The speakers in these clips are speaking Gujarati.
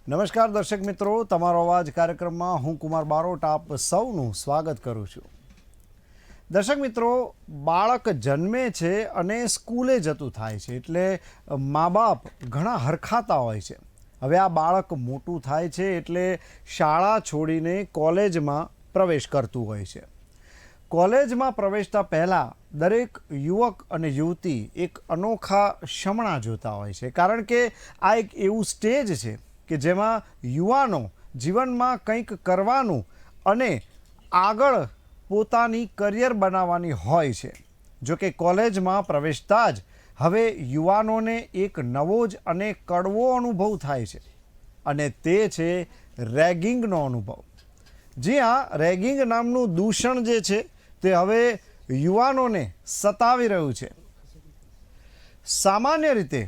નમસ્કાર દર્શક મિત્રો, તમારો અવાજ કાર્યક્રમમાં હું કુમાર બારોટ આપ સૌનું સ્વાગત કરું છું. દર્શક મિત્રો, બાળક જન્મે છે અને સ્કૂલે જતું થાય છે એટલે મા બાપ ઘણા હરખાતા હોય છે. હવે આ બાળક મોટું થાય છે એટલે શાળા છોડીને કોલેજમાં પ્રવેશ કરતું હોય છે. કોલેજમાં પ્રવેશતા પહેલાં દરેક યુવક અને યુવતી એક અનોખા શમણા જોતા હોય છે, કારણ કે આ એક એવું સ્ટેજ છે કે જેમાં યુવાનો જીવનમાં કંઈક કરવાનું અને આગળ પોતાની કરિયર બનાવવાની હોય છે. જો કે કોલેજમાં પ્રવેશતા જ હવે યુવાનોને એક નવો જ અને કડવો અનુભવ થાય છે, અને તે છે રેગિંગનો અનુભવ. જી હા, રેગિંગ નામનું દૂષણ જે છે તે હવે યુવાનોને સતાવી રહ્યું છે. સામાન્ય રીતે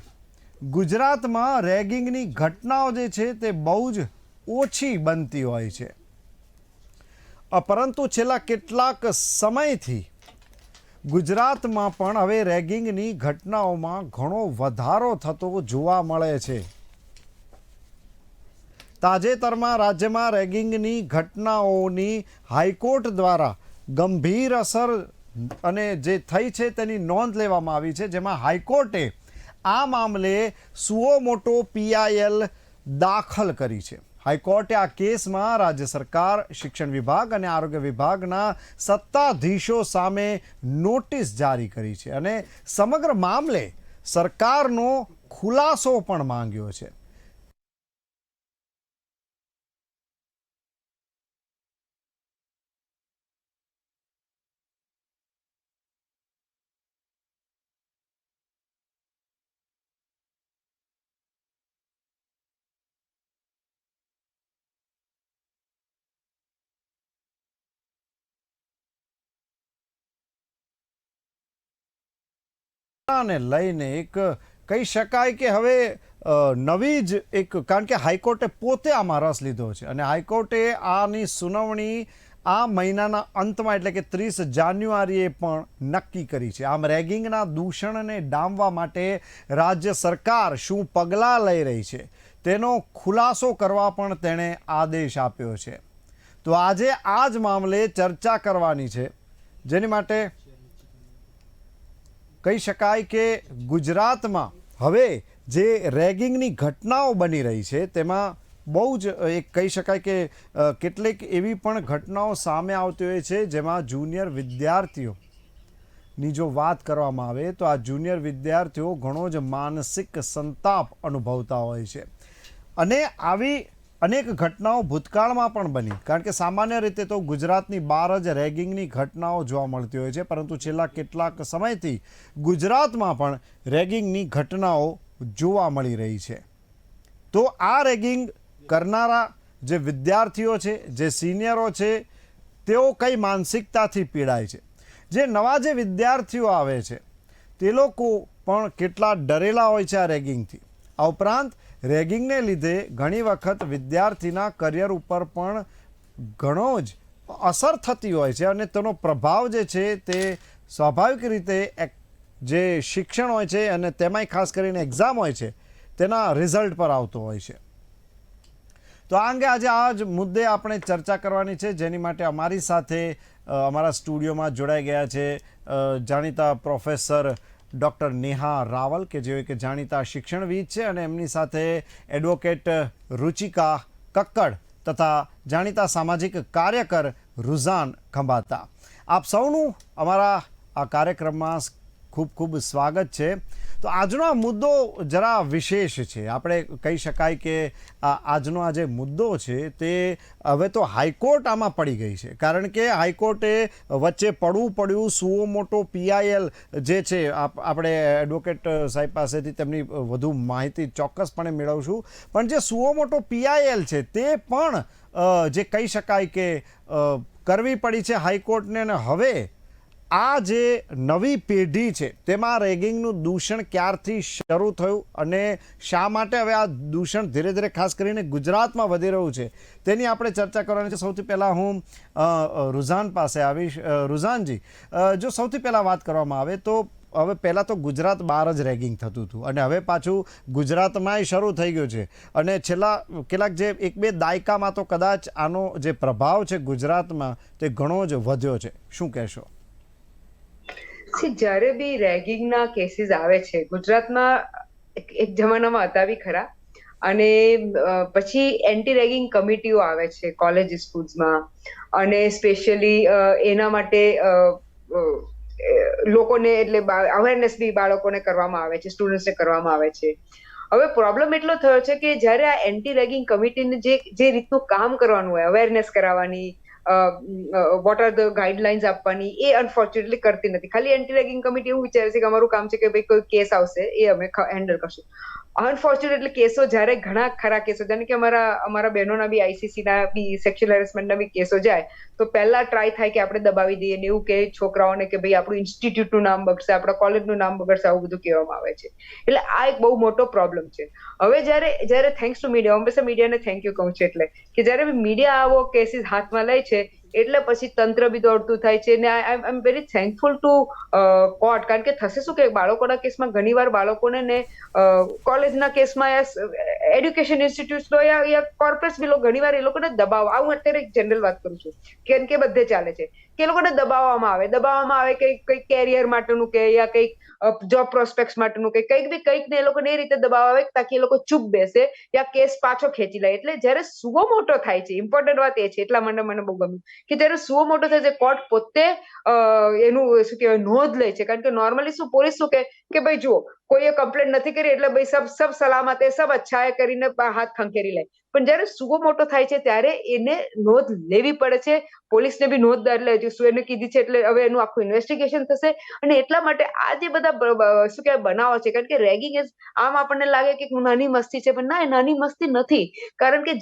ગુજરાતમાં રેગિંગની ઘટનાઓ જે છે તે બહુ જ ઓછી બનતી હોય છે, પરંતુ છેલ્લા કેટલાક સમયથી ગુજરાતમાં પણ હવે રેગિંગની ઘટનાઓમાં ઘણો વધારો થતો જોવા મળે છે. તાજેતરમાં રાજ્યમાં રેગિંગની ઘટનાઓની હાઈકોર્ટ દ્વારા ગંભીર અસર અને જે થઈ છે તેની નોંધ લેવામાં આવી છે, જેમાં હાઈકોર્ટે આ મામલે સુઓ મોટો PIL દાખલ કરી છે. હાઈકોર્ટે આ કેસમાં રાજ્ય સરકાર, શિક્ષણ વિભાગ અને આરોગ્ય વિભાગના સત્તાધીશો સામે નોટિસ જારી કરી છે અને સમગ્ર મામલે સરકારનો ખુલાસો પણ માંગ્યો છે. ને લઈને એક કહી શકાય કે હવે નવી જ એક, કારણ કે હાઈકોર્ટે પોતે આમાં રસ લીધો છે અને હાઈકોર્ટે આની સુનાવણી આ મહિનાના અંતમાં એટલે કે 30 જાન્યુઆરીએ પણ નક્કી કરી છે. આમ રેગિંગના દૂષણને ડામવા માટે રાજ્ય સરકાર શું પગલાં લઈ રહી છે તેનો ખુલાસો કરવા પણ તેણે આદેશ આપ્યો છે. તો આજે આ જ મામલે ચર્ચા કરવાની છે, જેની માટે કહી શકાય કે ગુજરાતમાં હવે જે રેગિંગની ઘટનાઓ બની રહી છે તેમાં બહુ જ એક કહી શકાય કે કેટલીક એવી પણ ઘટનાઓ સામે આવતી હોય છે જેમાં જુનિયર વિદ્યાર્થીઓની જો વાત કરવામાં આવે તો આ જુનિયર વિદ્યાર્થીઓ ઘણો જ માનસિક સંતાપ અનુભવતા હોય છે. અને આવી અનેક ઘટનાઓ ભૂતકાળમાં પણ બની, કારણ કે સામાન્ય રીતે તો ગુજરાતની બહાર જ રેગિંગની ઘટનાઓ જોવા મળતી હોય છે, પરંતુ છેલ્લા કેટલાક સમયથી ગુજરાતમાં પણ રેગિંગની ઘટનાઓ જોવા મળી રહી છે. તો આ રેગિંગ કરનારા જે વિદ્યાર્થીઓ છે, જે સિનિયરો છે, તેઓ કઈ માનસિકતાથી પીડાય છે. જે નવા જે વિદ્યાર્થીઓ આવે છે તે લોકો પણ કેટલા ડરેલા હોય છે આ રેગિંગથી. આ ઉપરાંત રેગિંગને લીધે ઘણી વખત વિદ્યાર્થીના કરિયર ઉપર પણ ઘણો જ અસર થતી હોય છે અને તેનો પ્રભાવ જે છે તે સ્વાભાવિક રીતે જે શિક્ષણ હોય છે અને તેમાંય ખાસ કરીને એક્ઝામ હોય છે તેના રિઝલ્ટ પર આવતો હોય છે. તો આ અંગે આજે આ જ મુદ્દે આપણે ચર્ચા કરવાની છે, જેની માટે અમારી સાથે અમારા સ્ટુડિયોમાં જોડાઈ ગયા છે જાણીતા પ્રોફેસર ડૉક્ટર નેહા રાવલ, કે જેઓ એક જાણીતા શિક્ષણવિદ છે, અને એમની સાથે એડવોકેટ રુચિકા કક્કડ તથા જાણીતા સામાજિક કાર્યકર રુઝાન ખંભાતા. આપ સૌનું અમારા આ કાર્યક્રમમાં ખૂબ ખૂબ સ્વાગત છે. તો આજનો આ મુદ્દો જરા વિશેષ છે. આપણે કહી શકાય કે આજનો આ જે મુદ્દો છે તે હવે તો હાઈકોર્ટ આમાં પડી ગઈ છે, કારણ કે હાઈકોર્ટે વચ્ચે પડવું પડ્યું. સુઓ મોટો PIL જે છે, આપણે એડવોકેટ સાહેબ પાસેથી તેમની વધુ માહિતી ચોક્કસપણે મેળવશું, પણ જે સુઓ મોટો PIL છે તે પણ જે કહી શકાય કે કરવી પડી છે હાઈકોર્ટને. અને હવે આ જે નવી પેઢી છે તેમાં રેગિંગનું દૂષણ ક્યારથી શરૂ થયું અને શા માટે હવે આ દૂષણ ધીરે ધીરે ખાસ કરીને ગુજરાતમાં વધી રહ્યું છે તેની આપણે ચર્ચા કરવાની છે. સૌથી પહેલાં હું રુઝાન પાસે આવીશ. રુઝાનજી, જો સૌથી પહેલાં વાત કરવામાં આવે તો હવે પહેલાં તો ગુજરાત બહાર જ રેગિંગ થતું હતું અને હવે પાછું ગુજરાતમાંય શરૂ થઈ ગયું છે અને છેલ્લા કેટલાક જે 1-2 દાયકામાં તો કદાચ આનો જે પ્રભાવ છે ગુજરાતમાં તે ઘણો જ વધ્યો છે. શું કહેશો? જ્યારે બી રેગિંગના કેસીસ આવે છે ગુજરાતમાં એક જમાનામાં હતા બી ખરા, અને પછી એન્ટી રેગિંગ કમિટીઓ આવે છે કોલેજ સ્કૂલ્સમાં, અને સ્પેશિયલી એના માટે લોકોને એટલે અવેરનેસ બી બાળકોને કરવામાં આવે છે, સ્ટુડન્ટ્સને કરવામાં આવે છે. હવે પ્રોબ્લેમ એટલો થયો છે કે જ્યારે આ એન્ટી રેગિંગ કમિટીને જે રીતનું કામ કરવાનું હોય, અવેરનેસ કરાવવાની, વોટ આર ધ ગાઈડલાઇન્સ આપવાની, એ અનફોર્ચ્યુનેટલી કરતી નથી. ખાલી એન્ટી રેગિંગ કમિટી એવું વિચારે છે કે અમારું કામ છે કે ભાઈ કોઈ કેસ આવશે એ અમે હેન્ડલ કરશું. અનફોર્ચ્યુનેટલી કેસો જ્યારે ઘણા ખરા કેસો, જેને કે અમારા બહેનોના બી આઈસીસીના બી સેક્સ્યુઅલ હેરેસમેન્ટના બી કેસો જાય તો પહેલા ટ્રાય થાય કે આપણે દબાવી દઈએ ને એવું કે છોકરાઓને કે ભાઈ આપણું ઇન્સ્ટિટ્યૂટનું નામ બગડશે, આપણા કોલેજનું નામ બગડશે, આવું બધું કહેવામાં આવે છે. એટલે આ એક બહુ મોટો પ્રોબ્લેમ છે. હવે જ્યારે થેન્ક્સ ટુ મીડિયા, હંમેશા મીડિયાને થેન્ક યુ કહું છું, એટલે કે જ્યારે મીડિયા આવો કેસીસ હાથમાં લે છે એટલે પછી તંત્ર બી દોડતું થાય છે. ને I am very thankful to court, કારણ કે થશે શું કે બાળકોના કેસમાં ઘણીવાર બાળકોને ને કોલેજના કેસમાં એડ્યુકેશન ઇન્સ્ટિટ્યૂટ્સ યા કોર્પોરેટ્સ બી ઘણીવાર એ લોકોને દબાવ, હું અત્યારે એક જનરલ વાત કરું છું કેમ કે બધે ચાલે છે કે એ લોકોને દબાવવામાં આવે કંઈક કેરિયર માટેનું કે યા કંઈક જોબ પ્રોસ્પેક્ટ માટેનું કંઈક ને એ લોકોને એ રીતે દબાવ આવે તાકી એ લોકો ચૂપ બેસે યા કેસ પાછો ખેંચી લે. એટલે જ્યારે સુઓ મોટો થાય છે, ઇમ્પોર્ટન્ટ વાત એ છે, એટલા માટે મને બહુ ગમ્યું કે જ્યારે સુઓ મોટો થાય છે કોર્ટ પોતે એનું શું કહેવાય નોંધ લે છે. કારણ કે નોર્મલી શું પોલીસ શું કે ભાઈ જુઓ કોઈએ કમ્પ્લેન નથી કરી એટલે ભાઈ સબ સલામત હે, સબ અચ્છા હે કરીને હાથ ખંખેરી લે. પણ જ્યારે સુઓ મોટો થાય છે ત્યારે એને નોંધ લેવી પડે છે, પોલીસને બી નોંધ એટલે સુએને કીધી છે એટલે હવે એનું આખું ઇન્વેસ્ટિગેશન થશે. અને એટલા માટે આ જે બધા શું કહેવાય બનાવો છે, કારણ કે રેગિંગ આમ આપણને લાગે કે નાની મસ્તી છે, પણ ના, એ નાની મસ્તી નથી. કારણ કે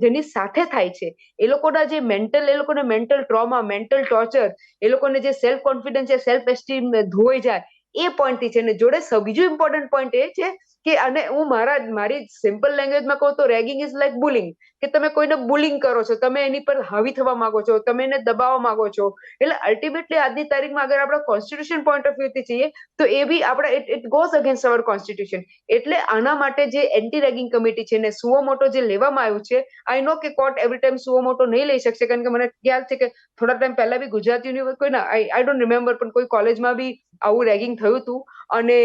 જેની સાથે થાય છે એ લોકોના જે મેન્ટલ ટ્રોમા, મેન્ટલ ટોર્ચર, એ લોકોને જે સેલ્ફ કોન્ફિડન્સ છે, સેલ્ફ એસ્ટીમ ધોવાઈ જાય એ પોઈન્ટથી છે. ને જોડે બીજું ઇમ્પોર્ટન્ટ પોઈન્ટ એ છે કે, અને હું મારી સિમ્પલ લેંગ્વેજમાં કહું તો રેગિંગ ઇઝ લાઈક બુલિંગ, કે તમે કોઈને બુલિંગ કરો છો, તમે એની પર હાવી થવા માંગો છો, તમે એને દબાવવા માંગો છો. એટલે અલ્ટિમેટલી આજની તારીખમાં અગર આપણે કોન્સ્ટિટ્યુશન પોઈન્ટ ઓફ વ્યૂથી છીએ તો એ બી આપણે it goes against our constitution. એટલે આના માટે જે એન્ટી રેગિંગ કમિટી છે ને સુઓ મોટો જે લેવામાં આવ્યું છે, આઈ નો કે કોર્ટ એવરી ટાઈમ સુઓ મોટો નહીં લઈ શકશે, કારણ કે મને ખ્યાલ છે કે થોડા ટાઈમ પહેલા બી Gujarat university I don't remember, પણ કોઈ કોલેજમાં બી આવું રેગિંગ થયું હતું અને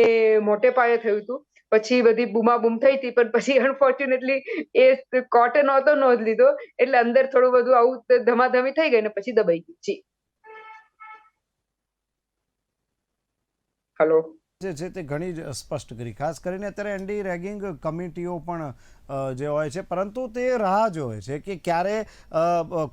મોટે પાયે થયું હતું. પછી બધી બૂમાબૂમ થઈ હતી, પણ પછી અનફોર્ચ્યુનેટલી એ કોર્ટે નહોતો નોંધ લીધો એટલે અંદર થોડું બધું આવું ધમાધમી થઈ ગઈ ને પછી દબાઈ ગઈ. જી હલો જે છે તે ઘણી જ સ્પષ્ટ કરી, ખાસ કરીને અત્યારે એન્ટી રેગિંગ કમિટીઓ પણ જે હોય છે, પરંતુ તે રાહ જોવે છે કે ક્યારે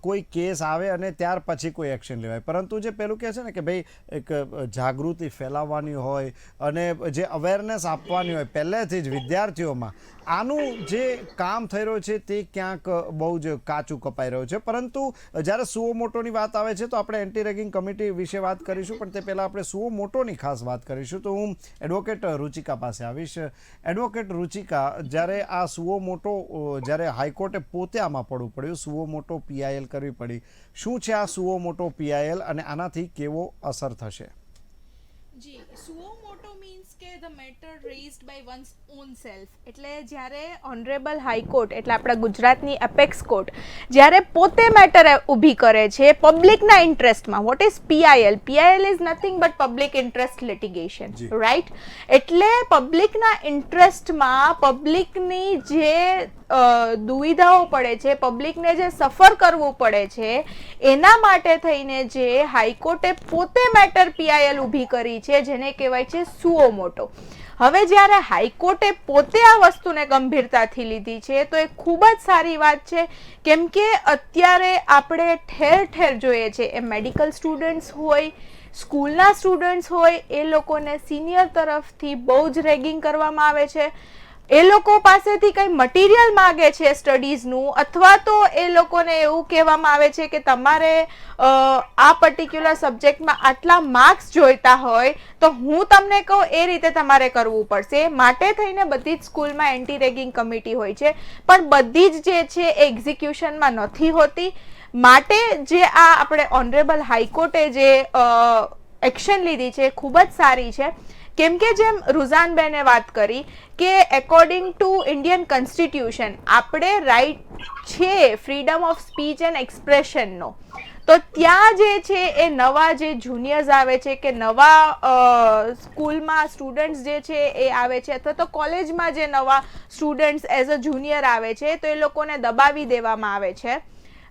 કોઈ કેસ આવે અને ત્યાર પછી કોઈ એક્શન લેવાય. પરંતુ જે પેલું કહે છે ને કે ભાઈ એક જાગૃતિ ફેલાવવાની હોય અને જે અવેરનેસ આપવાની હોય પહેલેથી જ વિદ્યાર્થીઓમાં, આનું જે કામ થઈ રહ્યું છે તે ક્યાંક બહુ જ કાચું કપાઈ રહ્યું છે. પરંતુ જ્યારે સુઓ મોટોની વાત આવે છે તો આપણે એન્ટી રેગિંગ કમિટી વિશે વાત કરીશું, પણ તે પહેલાં આપણે સુઓ મોટોની ખાસ વાત કરીશું. તો હું એડવોકેટ રુચિકા પાસે આવીશ. એડવોકેટ રુચિકા, જ્યારે આ સુઓ મોટો, જ્યારે હાઈકોર્ટે પોતે આમાં પડવું પડ્યું, સુઓ મોટો પીઆઈએલ કરવી પડી, શું છે આ સુઓ મોટો પીઆઈએલ અને આનાથી કેવો અસર થશે? જી, સુઓ મોટો મીન્સ કે the matter raised by one's own self. એટલે જ્યારે ઓનરેબલ હાઈકોર્ટ, એટલે આપણા ગુજરાતની એપેક્સ કોર્ટ, જ્યારે પોતે મેટર ઊભી કરે છે પબ્લિકના ઇન્ટરેસ્ટમાં. What is PIL? PIL is nothing but public interest litigation, right? એટલે પબ્લિકના ઇન્ટરેસ્ટમાં પબ્લિકની જે દુવિધાઓ પડે છે, પબ્લિકને જે સફર કરવું પડે છે, એના માટે થઈને જે હાઈકોર્ટે પોતે મેટર પીઆઈએલ ઊભી કરી છે, જેને કહેવાય છે સુઓ મોટો. હવે જ્યારે હાઈકોર્ટે પોતે આ વસ્તુને ગંભીરતાથી લીધી છે તો એ ખૂબ જ સારી વાત છે, કેમ કે અત્યારે આપણે ઠેર ઠેર જોઈએ છે, એ મેડિકલ સ્ટુડન્ટ્સ હોય, સ્કૂલના સ્ટુડન્ટ્સ હોય, એ લોકોને સિનિયર તરફથી બહુ જ રેગિંગ કરવામાં આવે છે. એ લોકો પાસેથી કંઈ મટીરિયલ માગે છે સ્ટડીઝનું, અથવા તો એ લોકોને એવું કહેવામાં આવે છે કે તમારે આ પર્ટિક્યુલર સબ્જેક્ટમાં આટલા માર્ક્સ જોઈતા હોય તો હું તમને કહું એ રીતે તમારે કરવું પડશે. માટે થઈને બધી જ સ્કૂલમાં એન્ટી રેગિંગ કમિટી હોય છે, પણ બધી જ જે છે એ એક્ઝિક્યુશનમાં નથી હોતી. માટે જે આ આપણે ઓનરેબલ હાઈકોર્ટે જે એક્શન લીધી છે ખૂબ જ સારી છે, કેમ કે જેમ રુઝાનબેને વાત કરી કે એકોર્ડિંગ ટુ ઇન્ડિયન કોન્સ્ટિટ્યુશન આપણે રાઈટ છે ફ્રીડમ ઓફ સ્પીચ એન્ડ એક્સપ્રેશનનો, તો ત્યાં જે છે એ નવા જે જુનિયર્સ આવે છે કે નવા સ્કૂલમાં સ્ટુડન્ટ્સ જે છે એ આવે છે અથવા તો કોલેજમાં જે નવા સ્ટુડન્ટ્સ એઝ અ જુનિયર આવે છે તો એ લોકોને દબાવી દેવામાં આવે છે.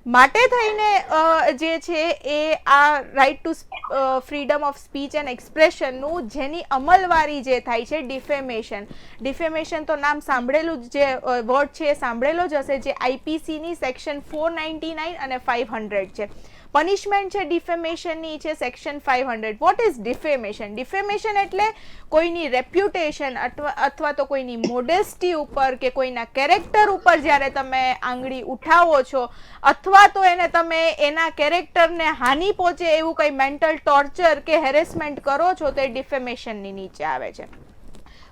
માટે થઈને જે છે એ આ right to freedom of speech and એક્સપ્રેશનનું જેની અમલવારી જે થાય છે ડિફેમેશન તો નામ સાંભળેલું જે વર્ડ છે એ સાંભળેલો જ હશે, જે આઈપીસીની સેક્શન 499 અને 500 છે. પનિશમેન્ટ છે ડિફેમેશનની છે section 500. What is defamation? Defamation એટલે કોઈની રેપ્યુટેશન અથવા તો કોઈની મોડેસ્ટી ઉપર કે કોઈના કેરેક્ટર ઉપર જ્યારે તમે આંગળી ઉઠાવો છો અથવા તો એને તમે એના કેરેક્ટરને હાનિ પહોંચે એવું કંઈ મેન્ટલ ટોર્ચર કે હેરેસમેન્ટ કરો છો તો એ ડિફેમેશનની નીચે આવે છે.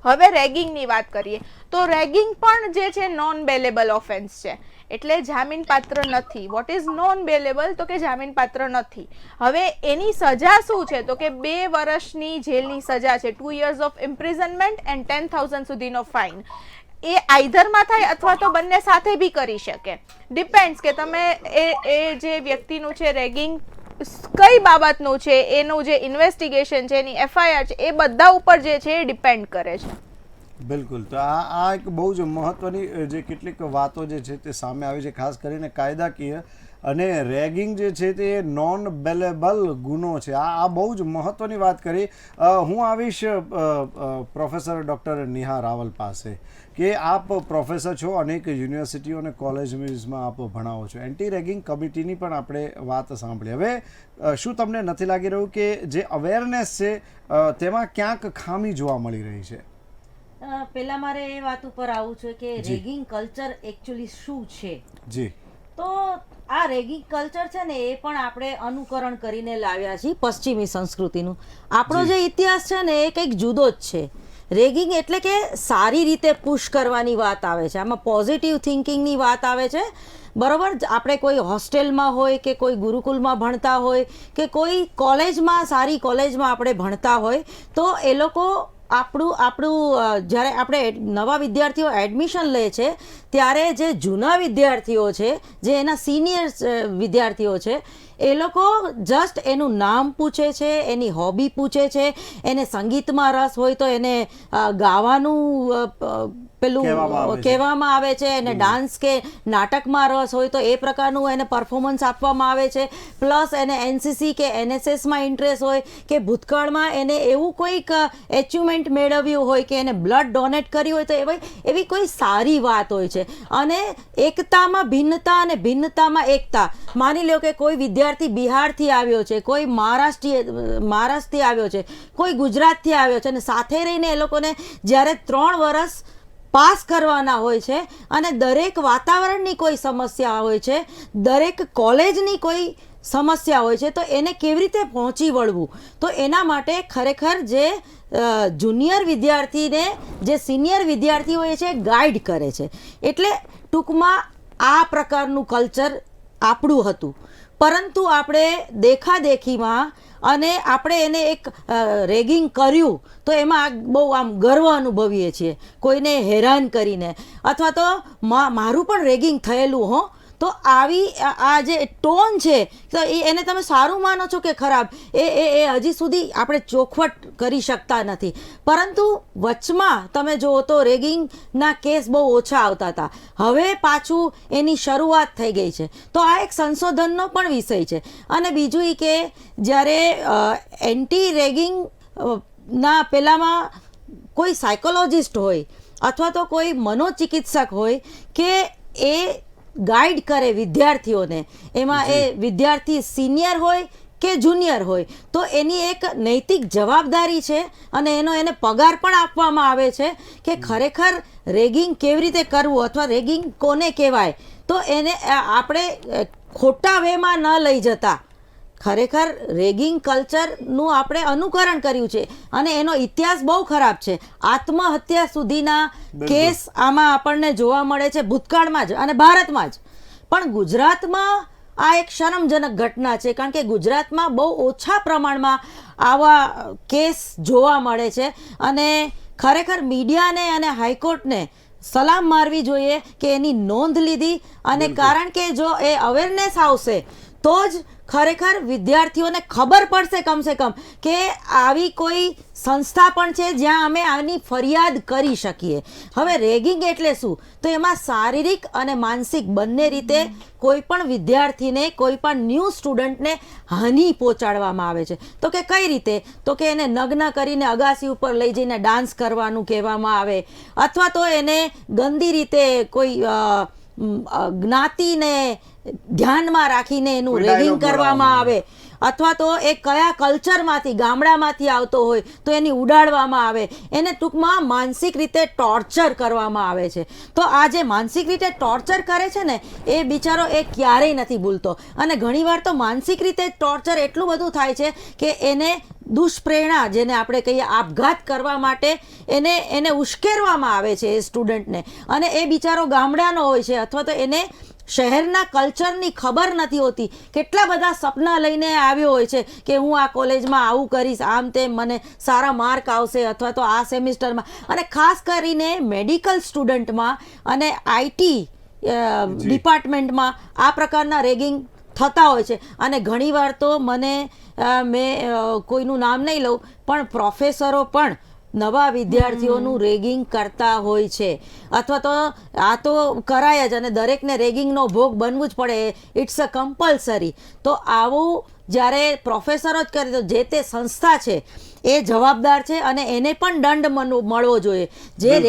હવે રેગિંગની વાત કરીએ તો રેગિંગ પણ જે છે નોન બેલેબલ ઓફેન્સ છે, એટલે જામીન પાત્ર નથી. What is known bailable? તો કે જામીન પાત્ર નથી. હવે એની સજા શું છે? તો કે 2 વર્ષની જેલની સજા છે, 2 years ઓફ ઇમ્પ્રિઝનમેન્ટ એન્ડ 10,000 સુધીનો ફાઇન. એ આઈધરમાં થાય અથવા તો બંને સાથે બી કરી શકે, ડિપેન્ડ્સ કે તમે એ જે વ્યક્તિનું છે રેગિંગ કઈ બાબતનું છે, એનું જે ઇન્વેસ્ટિગેશન છે, એની એફઆઈઆર છે, એ બધા ઉપર જે છે એ ડિપેન્ડ કરે છે. બિલકુલ. તો આ એક બહુ જ મહત્વની જે કેટલીક વાતો જે છે તે સામે આવી છે, ખાસ કરીને કાયદાકીય અને રેગિંગ જે છે તે નોન બેલેબલ ગુનો છે. આ બહુ જ મહત્વની વાત કરી. હું આવીશ પ્રોફેસર ડૉક્ટર નેહા રાવલ પાસે કે આપ પ્રોફેસર છો, અનેક યુનિવર્સિટીઓ અને કોલેજમાં આપ ભણાવો છો, એન્ટી રેગિંગ કમિટીની પણ આપણે વાત સાંભળી. હવે શું તમને નથી લાગી રહ્યું કે જે અવેરનેસ છે તેમાં ક્યાંક ખામી જોવા મળી રહી છે? પહેલા મારે એ વાત ઉપર આવવું છે કે રેગિંગ કલ્ચર એકચ્યુઅલી શું છે. જી. તો આ રેગિંગ કલ્ચર છે ને એ પણ આપણે અનુકરણ કરીને લાવ્યા છીએ પશ્ચિમી સંસ્કૃતિનું. આપણો જે ઇતિહાસ છે ને એ કંઈક જુદો જ છે. રેગિંગ એટલે કે સારી રીતે પુશ કરવાની વાત આવે છે, આમાં પોઝિટિવ થિંકિંગની વાત આવે છે. બરાબર, આપણે કોઈ હોસ્ટેલમાં હોય કે કોઈ ગુરુકુલમાં ભણતા હોય કે કોઈ કોલેજમાં, સારી કોલેજમાં આપણે ભણતા હોય તો એ લોકો આપણું જ્યારે આપણે નવા વિદ્યાર્થીઓ એડમિશન લે છે ત્યારે જે જૂના વિદ્યાર્થીઓ છે, જે એના સિનિયર વિદ્યાર્થીઓ છે, એ લોકો જસ્ટ એનું નામ પૂછે છે, એની હોબી પૂછે છે, એને સંગીતમાં રસ હોય તો એને ગાવાનું પેલું કહેવામાં આવે છે, એને ડાન્સ કે નાટકમાં રસ હોય તો એ પ્રકારનું એને પરફોર્મન્સ આપવામાં આવે છે. પ્લસ એને એનસીસી કે એનએસએસમાં ઇન્ટરેસ્ટ હોય કે ભૂતકાળમાં એને એવું કોઈક એચિવમેન્ટ મેળવ્યું હોય કે એને બ્લડ ડોનેટ કર્યું હોય તો એવી કોઈ સારી વાત હોય છે. અને એકતામાં ભિન્નતા અને ભિન્નતામાં એકતા. માની લો કે કોઈ વિદ્યાર્થી બિહારથી આવ્યો છે, કોઈ મહારાષ્ટ્રથી આવ્યો છે, કોઈ ગુજરાતથી આવ્યો છે, અને સાથે રહીને એ લોકોને જ્યારે 3 વર્ષ પાસ કરવાના હોય છે અને દરેક વાતાવરણની કોઈ સમસ્યા હોય છે, દરેક કોલેજની કોઈ સમસ્યા હોય છે, તો એને કેવી રીતે પહોંચી વળવું, તો એના માટે ખરેખર જે જુનિયર વિદ્યાર્થીને જે સિનિયર વિદ્યાર્થી હોય છે ગાઈડ કરે છે. એટલે ટૂંકમાં આ પ્રકારનું કલ્ચર આપણું હતું, પરંતુ આપણે દેખાદેખીમાં અને આપણે એને એક રેગિંગ કર્યું તો એમાં બહુ આમ ગર્વ અનુભવીએ છીએ, કોઈને હેરાન કરીને, અથવા તો મારું પણ રેગિંગ થયેલું હો. તો આવી આ જે ટોન છે તો એને તમે સારું માનો છો કે ખરાબ એ હજી સુધી આપણે ચોખવટ કરી શકતા નથી. પરંતુ વચમાં તમે જુઓ તો રેગિંગના કેસ બહુ ઓછા આવતા હતા, હવે પાછું એની શરૂઆત થઈ ગઈ છે. તો આ એક સંશોધનનો પણ વિષય છે. અને બીજું એ કે જ્યારે એન્ટી રેગિંગ ના પેલામાં કોઈ સાયકોલોજિસ્ટ હોય અથવા તો કોઈ મનોચિકિત્સક હોય કે એ ગાઈડ કરે વિદ્યાર્થીઓને, એમાં એ વિદ્યાર્થી સિનિયર હોય કે જુનિયર હોય તો એની એક નૈતિક જવાબદારી છે અને એને પગાર પણ આપવામાં આવે છે કે ખરેખર રેગિંગ કેવી રીતે કરવું અથવા રેગિંગ કોને કહેવાય, તો એને આપણે ખોટા વેમાં ન લઈ જતા. ખરેખર રેગિંગ કલ્ચરનું આપણે અનુકરણ કર્યું છે અને એનો ઇતિહાસ બહુ ખરાબ છે. આત્મહત્યા સુધીના કેસ આમાં આપણને જોવા મળે છે ભૂતકાળમાં જ અને ભારતમાં જ. પણ ગુજરાતમાં આ એક શરમજનક ઘટના છે, કારણ કે ગુજરાતમાં બહુ ઓછા પ્રમાણમાં આવા કેસ જોવા મળે છે અને ખરેખર મીડિયાને અને હાઈકોર્ટને સલામ મારવી જોઈએ કે એની નોંધ લીધી. અને કારણ કે જો એ અવેરનેસ આવશે તો જ ખરેખર વિદ્યાર્થીઓને ખબર પડશે કમસે કમ કે આવી કોઈ સંસ્થા પણ છે જ્યાં અમે આની ફરિયાદ કરી શકીએ. હવે રેગિંગ એટલે શું? તો એમાં શારીરિક અને માનસિક બંને રીતે કોઈ પણ વિદ્યાર્થીને, કોઈ પણ ન્યૂ સ્ટુડન્ટને હાનિ પહોંચાડવામાં આવે છે. તો કે કઈ રીતે? તો કે એને નગ્ન કરીને અગાસી ઉપર લઈ જઈને ડાન્સ કરવાનું કહેવામાં આવે, અથવા તો એને ગંદી રીતે કોઈ જ્ઞાતિને ધ્યાનમાં રાખીને એનું રેગિંગ કરવામાં આવે, અથવા તો એ કયા કલ્ચરમાંથી, ગામડામાંથી આવતો હોય તો એની ઉડાડવામાં આવે, એને ટૂંકમાં માનસિક રીતે ટોર્ચર કરવામાં આવે છે. તો આ જે માનસિક રીતે ટોર્ચર કરે છે ને એ બિચારો એ ક્યારેય નથી ભૂલતો. અને ઘણીવાર તો માનસિક રીતે ટોર્ચર એટલું બધું થાય છે કે એને દુષ્પ્રેરણા, જેને આપણે કહીએ આપઘાત કરવા માટે એને ઉશ્કેરવામાં આવે છે એ સ્ટુડન્ટને. અને એ બિચારો ગામડાનો હોય છે, અથવા તો એને શહેરના કલ્ચરની ખબર નથી હોતી. કેટલા બધા સપના લઈને આવ્યો હોય છે કે હું આ કોલેજમાં આવું કરીશ, આમ તેમ, મને સારા માર્ક આવશે, અથવા તો આ સેમિસ્ટરમાં. અને ખાસ કરીને મેડિકલ સ્ટુડન્ટમાં અને આઈટી ડિપાર્ટમેન્ટમાં આ પ્રકારના રેગિંગ થતા હોય છે. અને ઘણીવાર તો મેં કોઈનું નામ નહીં લઉં, પણ પ્રોફેસરો પણ નવા વિદ્યાર્થીઓનું રેગિંગ કરતા હોય છે. અથવા તો આ તો કરાય જ, અને દરેકને રેગિંગનો ભોગ બનવું જ પડે, ઇટ્સ અ કમ્પલસરી. તો આવું જ્યારે પ્રોફેસરો જ કરે તો જે તે સંસ્થા છે એ જવાબદાર છે, અને એને પણ દંડ મળવો જોઈએ. જે